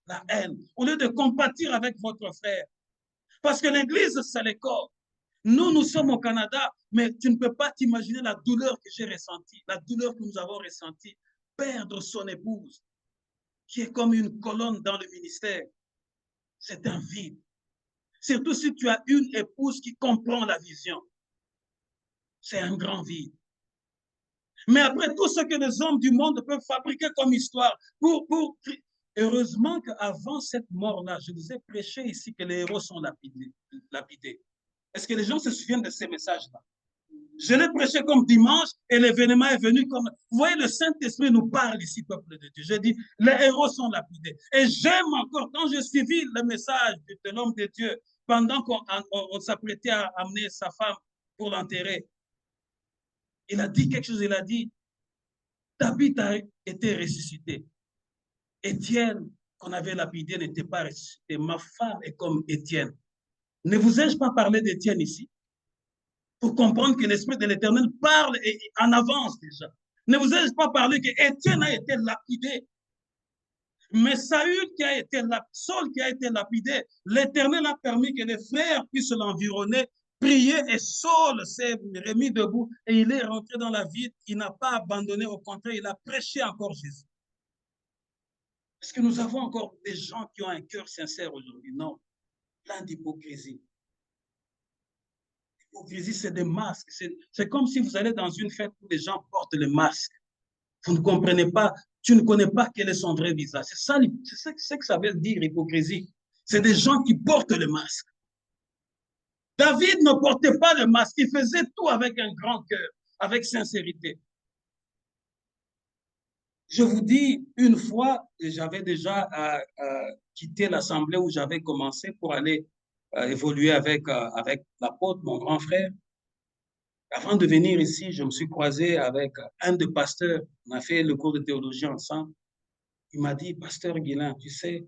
la haine, au lieu de compatir avec votre frère. Parce que l'Église, c'est le corps. Nous sommes au Canada, mais tu ne peux pas t'imaginer la douleur que j'ai ressentie, la douleur que nous avons ressentie. Perdre son épouse, qui est comme une colonne dans le ministère, c'est un vide. Surtout si tu as une épouse qui comprend la vision. C'est un grand vide. Mais après tout ce que les hommes du monde peuvent fabriquer comme histoire, heureusement qu'avant cette mort-là, je vous ai prêché ici que les héros sont lapidés. Est-ce que les gens se souviennent de ces messages-là? Je l'ai prêché comme dimanche et l'événement est venu comme... Vous voyez, le Saint-Esprit nous parle ici, peuple de Dieu. Je dis, les héros sont lapidés. Et j'aime encore, quand je suivis le message de l'homme de Dieu, pendant qu'on s'apprêtait à amener sa femme pour l'enterrer, il a dit quelque chose, il a dit, David a été ressuscité. Étienne, qu'on avait lapidé, n'était pas ressuscité. Ma femme est comme Étienne. Ne vous ai-je pas parlé d'Étienne ici? Pour comprendre que l'Esprit de l'Éternel parle en avance déjà. Ne vous ai-je pas parlé qu'Étienne a été lapidé? Mais Saül Saul qui a été lapidé, l'Éternel a permis que les frères puissent l'environner, prier et Saul s'est remis debout et il est rentré dans la ville. Il n'a pas abandonné, au contraire, il a prêché encore Jésus. Est-ce que nous avons encore des gens qui ont un cœur sincère aujourd'hui? Non, plein d'hypocrisie. L'hypocrisie, c'est des masques. C'est comme si vous allez dans une fête où les gens portent le masque. Vous ne comprenez pas, tu ne connais pas quel est son vrai visage. C'est ça que ça veut dire, hypocrisie. C'est des gens qui portent le masque. David ne portait pas le masque, il faisait tout avec un grand cœur, avec sincérité. Je vous dis, une fois, j'avais déjà quitté l'assemblée où j'avais commencé pour aller évoluer avec l'apôtre, mon grand frère. Avant de venir ici, je me suis croisé avec un des pasteurs. On a fait le cours de théologie ensemble. Il m'a dit, pasteur Guilain, tu sais,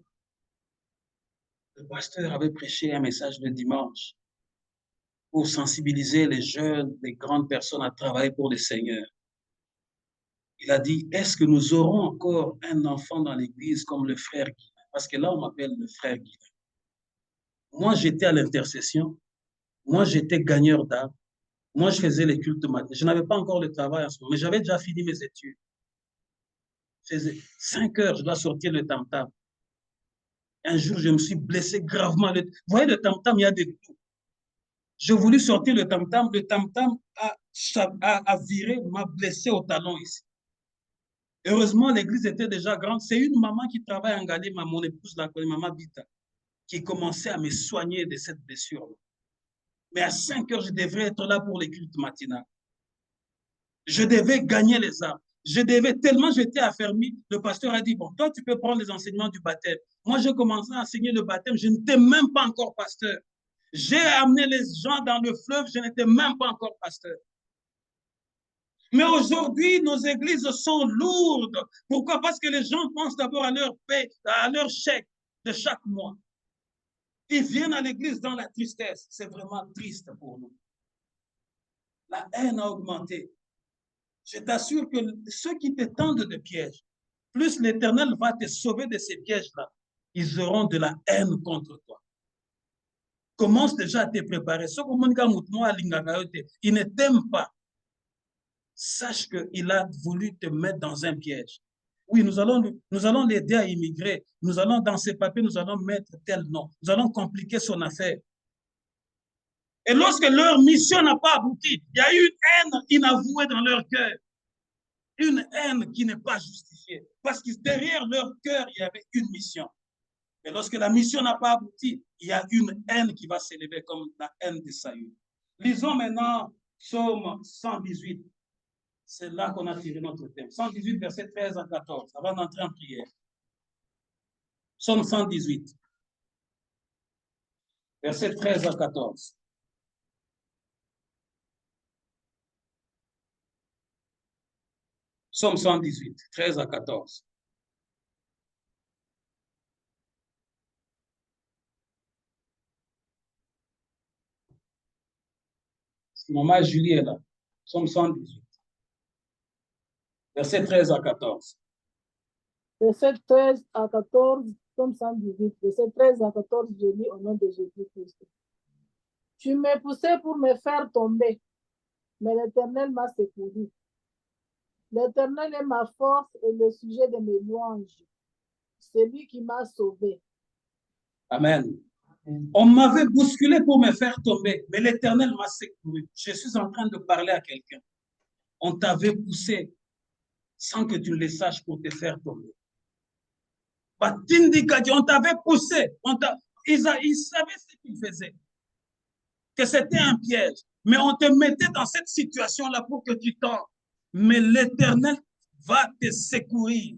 le pasteur avait prêché un message le dimanche pour sensibiliser les jeunes, les grandes personnes à travailler pour le Seigneur. Il a dit, est-ce que nous aurons encore un enfant dans l'église comme le frère Guilain? Parce que là, on m'appelle le frère Guilain. Moi, j'étais à l'intercession. Moi, j'étais gagneur d'âme. Moi, je faisais les cultes matins. Je n'avais pas encore le travail en ce moment, mais j'avais déjà fini mes études. Je faisais 5 heures, je dois sortir le tam-tam. Un jour, je me suis blessé gravement. Vous voyez, le tam-tam, il y a des coups. J'ai voulu sortir le tam-tam a viré, m'a blessé au talon ici. Heureusement, l'église était déjà grande. C'est une maman qui travaille en Galima, mon épouse, maman Bita, qui commençait à me soigner de cette blessure. Mais à 5 heures, je devrais être là pour les cultes matinales. Je devais gagner les âmes. Tellement j'étais affermi, le pasteur a dit, bon, toi, tu peux prendre les enseignements du baptême. Moi, j'ai commencé à enseigner le baptême, je n'étais même pas encore pasteur. J'ai amené les gens dans le fleuve, je n'étais même pas encore pasteur. Mais aujourd'hui, nos églises sont lourdes. Pourquoi? Parce que les gens pensent d'abord à leur paie, à leur chèque de chaque mois. Ils viennent à l'église dans la tristesse. C'est vraiment triste pour nous. La haine a augmenté. Je t'assure que ceux qui te tendent de pièges, plus l'Éternel va te sauver de ces pièges-là, ils auront de la haine contre toi. Commence déjà à te préparer. Il ne t'aime pas. Sache qu'il a voulu te mettre dans un piège. Oui, nous allons l'aider à immigrer. Nous allons, dans ses papiers, nous allons mettre tel nom. Nous allons compliquer son affaire. Et lorsque leur mission n'a pas abouti, il y a eu une haine inavouée dans leur cœur. Une haine qui n'est pas justifiée. Parce que derrière leur cœur, il y avait une mission. Et lorsque la mission n'a pas abouti, il y a une haine qui va s'élever comme la haine de Saül. Lisons maintenant Psaume 118. C'est là qu'on a tiré notre thème. 118, verset 13 à 14, avant d'entrer en prière. Psaume 118, verset 13 à 14. Psaume 118, 13 à 14. Maman Julie est là. Psaume 118. Verset 13 à 14. Verset 13 à 14, Psaume 118. Verset 13 à 14, je lis au nom de Jésus-Christ. Tu m'as poussé pour me faire tomber, mais l'Éternel m'a secouru. L'Éternel est ma force et le sujet de mes louanges. C'est lui qui m'a sauvé. Amen. On m'avait bousculé pour me faire tomber, mais l'Éternel m'a secouru. Je suis en train de parler à quelqu'un. On t'avait poussé sans que tu le saches pour te faire tomber. On t'avait poussé. Ils savaient ce qu'ils faisaient. Que c'était un piège. Mais on te mettait dans cette situation-là pour que tu tombes. Mais l'Éternel va te secourir.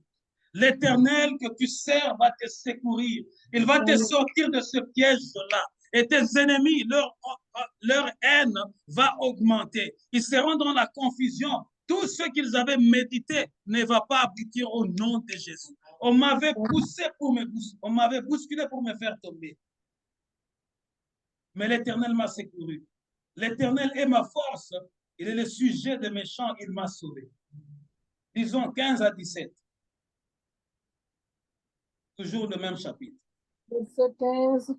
L'Éternel que tu sers va te secourir. Il va te sortir de ce piège-là. Et tes ennemis, leur haine va augmenter. Ils seront dans la confusion. Tout ce qu'ils avaient médité ne va pas aboutir au nom de Jésus. On m'avait poussé on m'avait bousculé pour me faire tomber. Mais l'Éternel m'a secouru. L'Éternel est ma force. Il est le sujet de mes chants. Il m'a sauvé. Disons 15 à 17. Toujours le même chapitre. Verset 15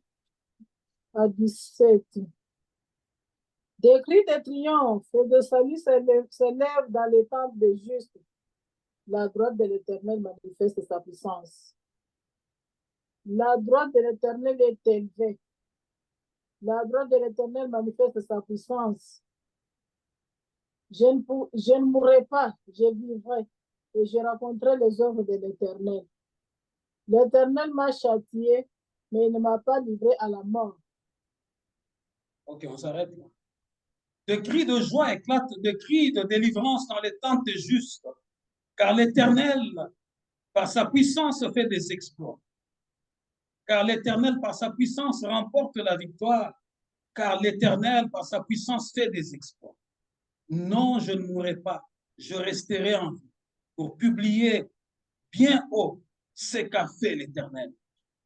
à 17. Des cris de triomphe et de salut s'élèvent dans les temples des justes. La droite de l'Éternel manifeste sa puissance. La droite de l'Éternel est élevée. La droite de l'Éternel manifeste sa puissance. Je ne mourrai pas, je vivrai et je raconterai les œuvres de l'Éternel. L'Éternel m'a châtié, mais il ne m'a pas livré à la mort. Ok, on s'arrête là. Des cris de joie éclatent, des cris de délivrance dans les tentes des justes, car l'Éternel, par sa puissance, fait des exploits. Car l'Éternel, par sa puissance, remporte la victoire. Car l'Éternel, par sa puissance, fait des exploits. Non, je ne mourrai pas. Je resterai en vie pour publier bien haut ce qu'a fait l'Éternel.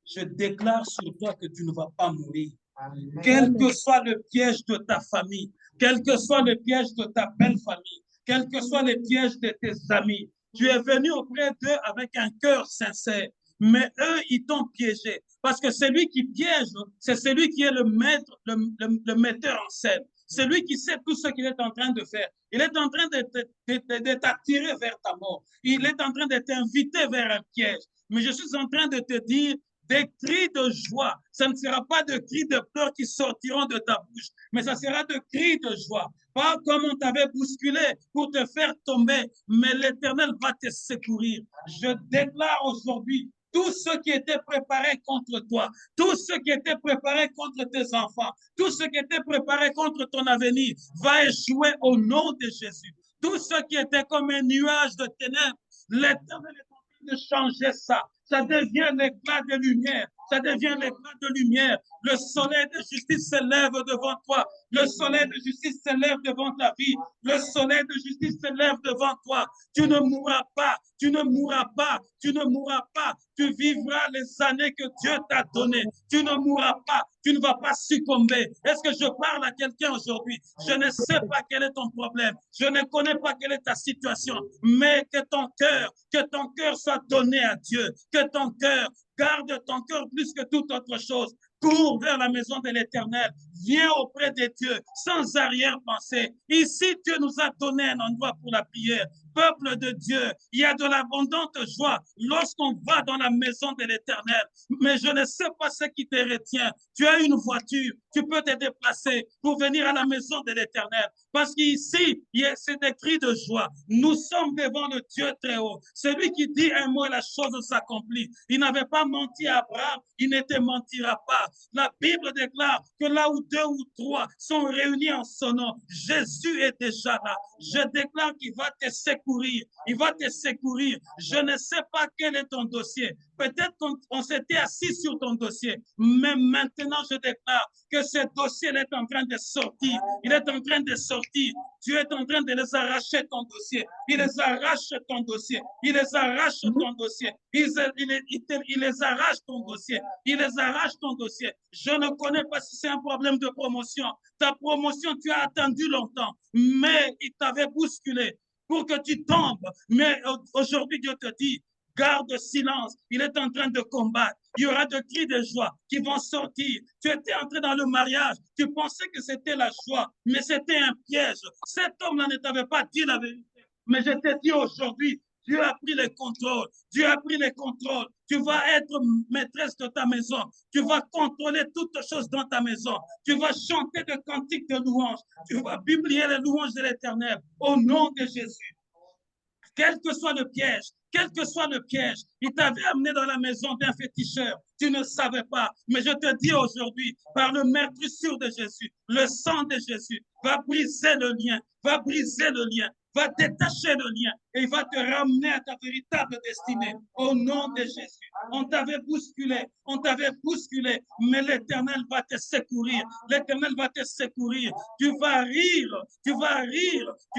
Je déclare sur toi que tu ne vas pas mourir. Amen. Quel que soit le piège de ta famille, quel que soit le piège de ta belle famille, quel que soit le piège de tes amis, tu es venu auprès d'eux avec un cœur sincère. Mais eux, ils t'ont piégé. Parce que celui qui piège, c'est celui qui est le maître, le metteur en scène. Celui qui sait tout ce qu'il est en train de faire. Il est en train de t'attirer vers ta mort. Il est en train de t'inviter vers un piège. Mais je suis en train de te dire, des cris de joie, ça ne sera pas de cris de pleurs qui sortiront de ta bouche, mais ça sera de cris de joie. Pas comme on t'avait bousculé pour te faire tomber, mais l'Éternel va te secourir. Je déclare aujourd'hui, tout ce qui était préparé contre toi, tout ce qui était préparé contre tes enfants, tout ce qui était préparé contre ton avenir va échouer au nom de Jésus. Tout ce qui était comme un nuage de ténèbres, l'Éternel est en train de changer ça. Ça devient l'éclat de lumière. Ça devient l'éclat de lumière. Le soleil de justice se lève devant toi. Le soleil de justice se lève devant ta vie. Le soleil de justice se lève devant toi. Tu ne mourras pas. Tu ne mourras pas. Tu ne mourras pas. Tu vivras les années que Dieu t'a données. Tu ne mourras pas. Tu ne vas pas succomber. Est-ce que je parle à quelqu'un aujourd'hui? Je ne sais pas quel est ton problème. Je ne connais pas quelle est ta situation. Mais que ton cœur soit donné à Dieu. Que ton cœur, garde ton cœur plus que toute autre chose. Cours vers la maison de l'Éternel. Viens auprès de Dieu sans arrière-pensée. Ici, Dieu nous a donné un endroit pour la prière. Peuple de Dieu, il y a de l'abondante joie lorsqu'on va dans la maison de l'Éternel. Mais je ne sais pas ce qui te retient. Tu as une voiture, tu peux te déplacer pour venir à la maison de l'Éternel. Parce qu'ici, c'est des cris de joie. Nous sommes devant le Dieu très haut. Celui qui dit un mot et la chose s'accomplit. Il n'avait pas menti à Abraham, il ne te mentira pas. La Bible déclare que là où 2 ou 3 sont réunis en son nom, Jésus est déjà là. Je déclare qu'il va te secourir. Il va te secourir. Je ne sais pas quel est ton dossier. Peut-être qu'on s'était assis sur ton dossier, mais maintenant je déclare que ce dossier est en train de sortir. Il est en train de sortir. Dieu est en train de les arracher ton dossier. Il les arrache ton dossier. Il les arrache ton dossier. Il les arrache ton dossier. Il les arrache ton dossier. Je ne connais pas si c'est un problème de promotion. Ta promotion, tu as attendu longtemps, mais il t'avait bousculé pour que tu tombes. Mais aujourd'hui, Dieu te dit, garde silence. Il est en train de combattre. Il y aura des cris de joie qui vont sortir. Tu étais entré dans le mariage. Tu pensais que c'était la joie, mais c'était un piège. Cet homme-là ne t'avait pas dit la vérité. Mais je te dis aujourd'hui, Dieu a pris le contrôle. Dieu a pris le contrôle. Tu vas être maîtresse de ta maison. Tu vas contrôler toutes choses dans ta maison. Tu vas chanter des cantiques de louanges. Tu vas publier les louanges de l'Éternel au nom de Jésus. Quel que soit le piège, il t'avait amené dans la maison d'un féticheur. Tu ne savais pas. Mais je te dis aujourd'hui, par le meurtrissure de Jésus, le sang de Jésus va briser le lien, va détacher le lien et il va te ramener à ta véritable destinée. Au nom de Jésus. On t'avait bousculé, mais l'Éternel va te secourir. L'Éternel va te secourir. Tu vas rire, tu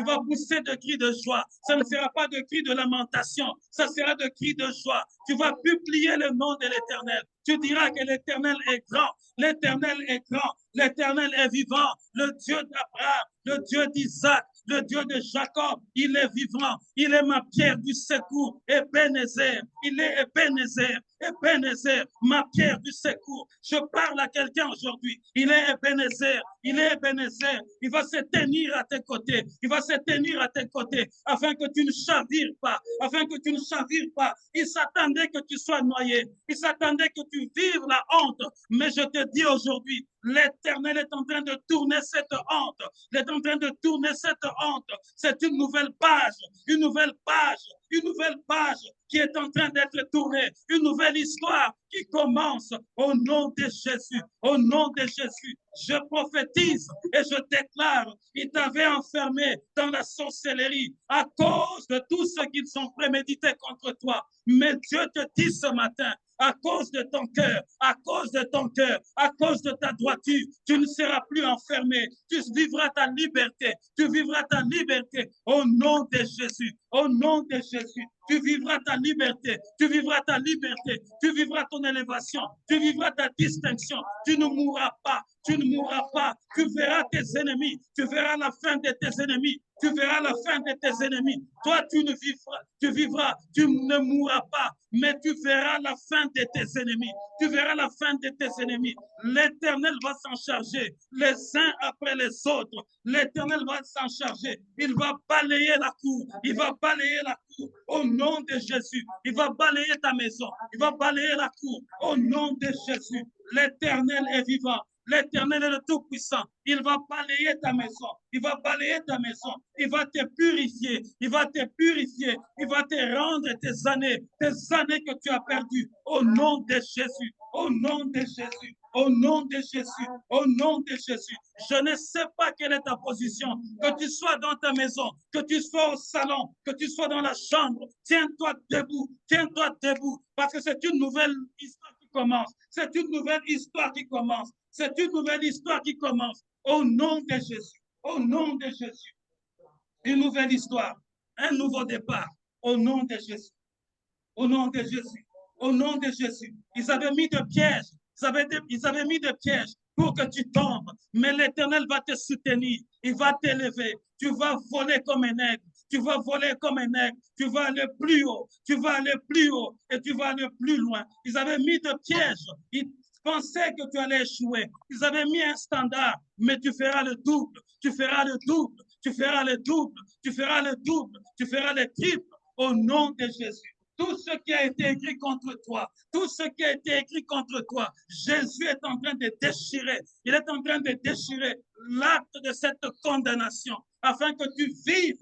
vas pousser de cris de joie. Ça ne sera pas de cris de lamentation, ça sera de cris de joie. Tu vas publier le nom de l'Éternel. Tu diras que l'Éternel est grand, l'Éternel est grand, l'Éternel est vivant, le Dieu d'Abraham, le Dieu d'Isaac, le Dieu de Jacob, il est vivant, il est ma pierre du secours, Ebenezer, il est Ebenezer, ma pierre du secours. Je parle à quelqu'un aujourd'hui, il est Ebenezer, il va se tenir à tes côtés, afin que tu ne chavires pas, Il s'attendait que tu sois noyé, il s'attendait que tu vives la honte, mais je te dis aujourd'hui, l'Éternel est en train de tourner cette honte. C'est une nouvelle page qui est en train d'être tournée, une nouvelle histoire qui commence au nom de Jésus. Je prophétise et je déclare, il t'avait enfermé dans la sorcellerie à cause de tout ce qu'ils ont prémédité contre toi. Mais Dieu te dit ce matin, à cause de ton cœur, à cause de ta droiture, tu ne seras plus enfermé. Tu vivras ta liberté. Au nom de Jésus. Tu vivras ta liberté. Tu vivras ton élévation. Tu vivras ta distinction. Tu ne mourras pas. Tu verras tes ennemis. Tu verras la fin de tes ennemis. Toi, tu ne mourras pas, mais tu verras la fin de tes ennemis. L'Éternel va s'en charger, les uns après les autres. L'Éternel va s'en charger. Il va balayer la cour. Au nom de Jésus. Il va balayer ta maison. Il va balayer la cour. Au nom de Jésus. L'Éternel est vivant. L'Éternel est le Tout-Puissant. Il va balayer ta maison. Il va balayer ta maison. Il va te purifier. Il va te purifier. Il va te rendre tes années que tu as perdues. Au nom de Jésus. Au nom de Jésus. Au nom de Jésus. Au nom de Jésus. Je ne sais pas quelle est ta position. Que tu sois dans ta maison, que tu sois au salon, que tu sois dans la chambre. Tiens-toi debout. Tiens-toi debout. Parce que c'est une nouvelle histoire qui commence. C'est une nouvelle histoire qui commence. C'est une nouvelle histoire qui commence. Au nom de Jésus. Au nom de Jésus. Une nouvelle histoire. Un nouveau départ. Au nom de Jésus. Au nom de Jésus. Au nom de Jésus. Ils avaient mis des pièges. Ils avaient mis des pièges pour que tu tombes. Mais l'Éternel va te soutenir. Il va t'élever. Tu vas voler comme un aigle. Tu vas voler comme un aigle. Tu vas aller plus haut. Tu vas aller plus haut. Et tu vas aller plus loin. Ils avaient mis des pièges. Ils pensaient que tu allais échouer. Ils avaient mis un standard. Mais tu feras le double. Tu feras le double. Tu feras le double. Tu feras le double. Tu feras le triple. Au nom de Jésus. Tout ce qui a été écrit contre toi, tout ce qui a été écrit contre toi, Jésus est en train de déchirer. Il est en train de déchirer l'acte de cette condamnation afin que tu vives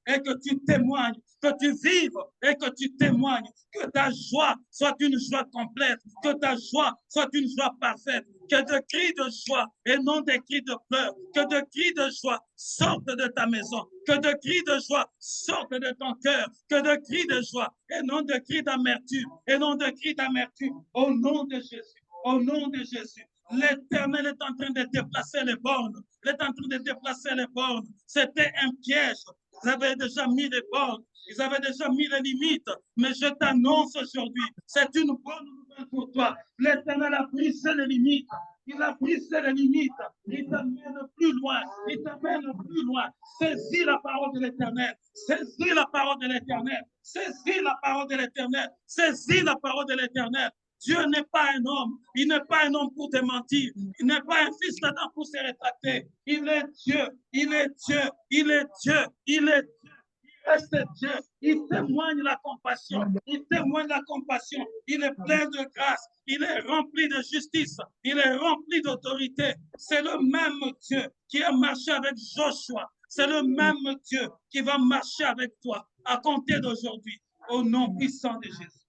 et que tu témoignes, que tu vives et que tu témoignes, que ta joie soit une joie complète, que ta joie soit une joie parfaite, que des cris de joie et non des cris de pleurs, que des cris de joie sortent de ta maison, que des cris de joie sortent de ton cœur, que des cris de joie et non des cris d'amertume, et non des cris d'amertume, au nom de Jésus, au nom de Jésus. L'Éternel est en train de déplacer les bornes. Il est en train de déplacer les bornes. C'était un piège. Ils avaient déjà mis les bornes. Ils avaient déjà mis les limites. Mais je t'annonce aujourd'hui, c'est une bonne nouvelle pour toi. L'Éternel a brisé les limites. Il a brisé les limites. Il t'amène plus loin. Il t'amène plus loin. Saisis la parole de l'Éternel. Saisis la parole de l'Éternel. Saisis la parole de l'Éternel. Saisis la parole de l'Éternel. Dieu n'est pas un homme. Il n'est pas un homme pour te mentir. Il n'est pas un fils d'Adam pour se rétracter. Il est Dieu. Il est Dieu. Il est Dieu. Il est Dieu. Il reste Dieu. Il témoigne la compassion. Il témoigne la compassion. Il est plein de grâce. Il est rempli de justice. Il est rempli d'autorité. C'est le même Dieu qui a marché avec Joshua. C'est le même Dieu qui va marcher avec toi à compter d'aujourd'hui. Au nom puissant de Jésus.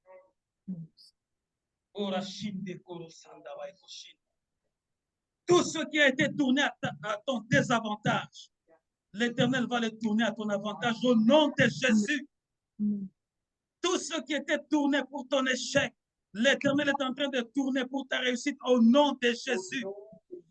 Tout ce qui a été tourné à ton désavantage, l'Éternel va le tourner à ton avantage au nom de Jésus. Tout ce qui était tourné pour ton échec, l'Éternel est en train de tourner pour ta réussite au nom de Jésus.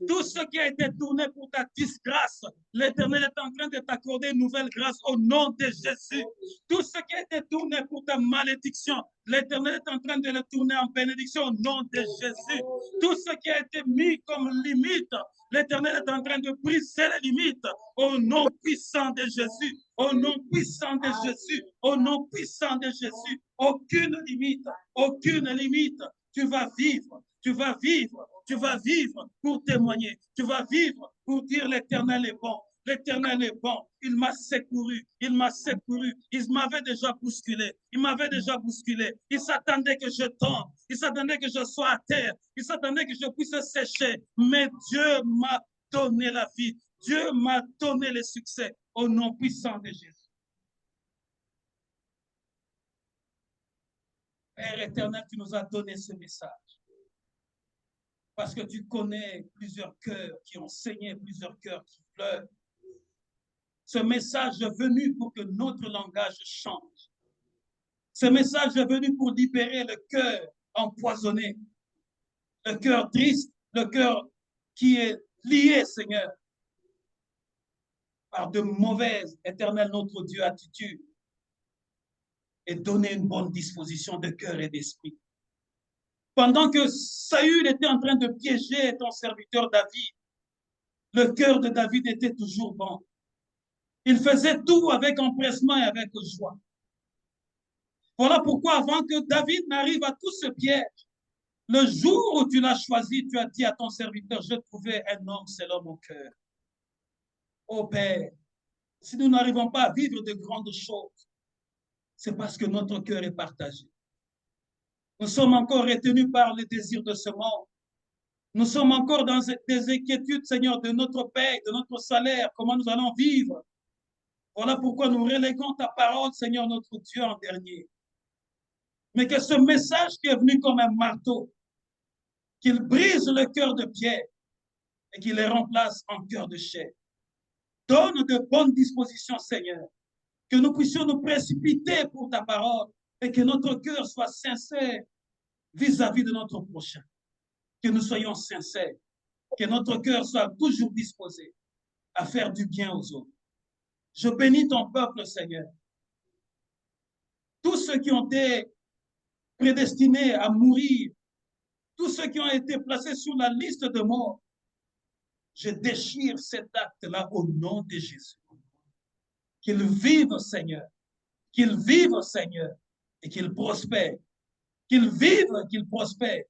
Tout ce qui a été tourné pour ta disgrâce, l'Éternel est en train de t'accorder une nouvelle grâce au nom de Jésus. Tout ce qui a été tourné pour ta malédiction, l'Éternel est en train de le tourner en bénédiction au nom de Jésus. Tout ce qui a été mis comme limite, l'Éternel est en train de briser les limites au nom puissant de Jésus. Au nom puissant de Jésus. Au nom puissant de Jésus. Aucune limite. Aucune limite. Tu vas vivre. Tu vas vivre. Tu vas vivre pour témoigner. Tu vas vivre pour dire l'Éternel est bon. L'Éternel est bon. Il m'a secouru. Il m'a secouru. Il m'avait déjà bousculé. Il m'avait déjà bousculé. Il s'attendait que je tombe. Il s'attendait que je sois à terre. Il s'attendait que je puisse sécher. Mais Dieu m'a donné la vie. Dieu m'a donné le succès au nom puissant de Jésus. Père éternel, tu nous as donné ce message. Parce que tu connais plusieurs cœurs qui ont saigné, plusieurs cœurs qui pleurent. Ce message est venu pour que notre langage change. Ce message est venu pour libérer le cœur empoisonné, le cœur triste, le cœur qui est lié, Seigneur, par de mauvaises, éternelles, notre Dieu, attitudes, et donner une bonne disposition de cœur et d'esprit. Pendant que Saül était en train de piéger ton serviteur David, le cœur de David était toujours bon. Il faisait tout avec empressement et avec joie. Voilà pourquoi avant que David n'arrive à tout ce piège, le jour où tu l'as choisi, tu as dit à ton serviteur, je trouvais un homme selon mon cœur. Ô Père, si nous n'arrivons pas à vivre de grandes choses, c'est parce que notre cœur est partagé. Nous sommes encore retenus par les désirs de ce monde. Nous sommes encore dans des inquiétudes, Seigneur, de notre paix, de notre salaire, comment nous allons vivre. Voilà pourquoi nous reléguons ta parole, Seigneur, notre Dieu, en dernier. Mais que ce message qui est venu comme un marteau, qu'il brise le cœur de pierre et qu'il les remplace en cœur de chair. Donne de bonnes dispositions, Seigneur, que nous puissions nous précipiter pour ta parole et que notre cœur soit sincère vis-à-vis de notre prochain. Que nous soyons sincères, que notre cœur soit toujours disposé à faire du bien aux autres. Je bénis ton peuple, Seigneur. Tous ceux qui ont été prédestinés à mourir, tous ceux qui ont été placés sur la liste de mort, je déchire cet acte-là au nom de Jésus. Qu'ils vivent, Seigneur. Qu'ils vivent, Seigneur, et qu'ils prospèrent. Qu'ils vivent, qu'ils prospèrent.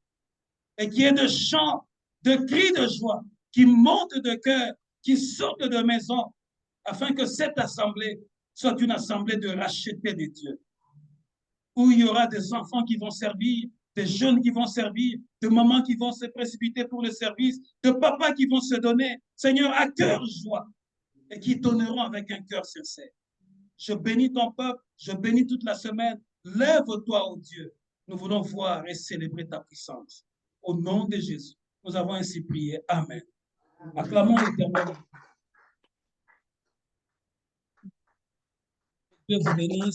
Et qu'il y ait de chants, de cris de joie qui montent de cœur, qui sortent de maison, afin que cette assemblée soit une assemblée de rachetés de Dieu. Où il y aura des enfants qui vont servir, des jeunes qui vont servir, de mamans qui vont se précipiter pour le service, de papas qui vont se donner, Seigneur, à cœur joie, et qui donneront avec un cœur sincère. Je bénis ton peuple, je bénis toute la semaine. Lève-toi, ô Dieu. Nous voulons voir et célébrer ta puissance. Au nom de Jésus, nous avons ainsi prié. Amen. Acclamons l'Éternel. Dieu vous bénisse.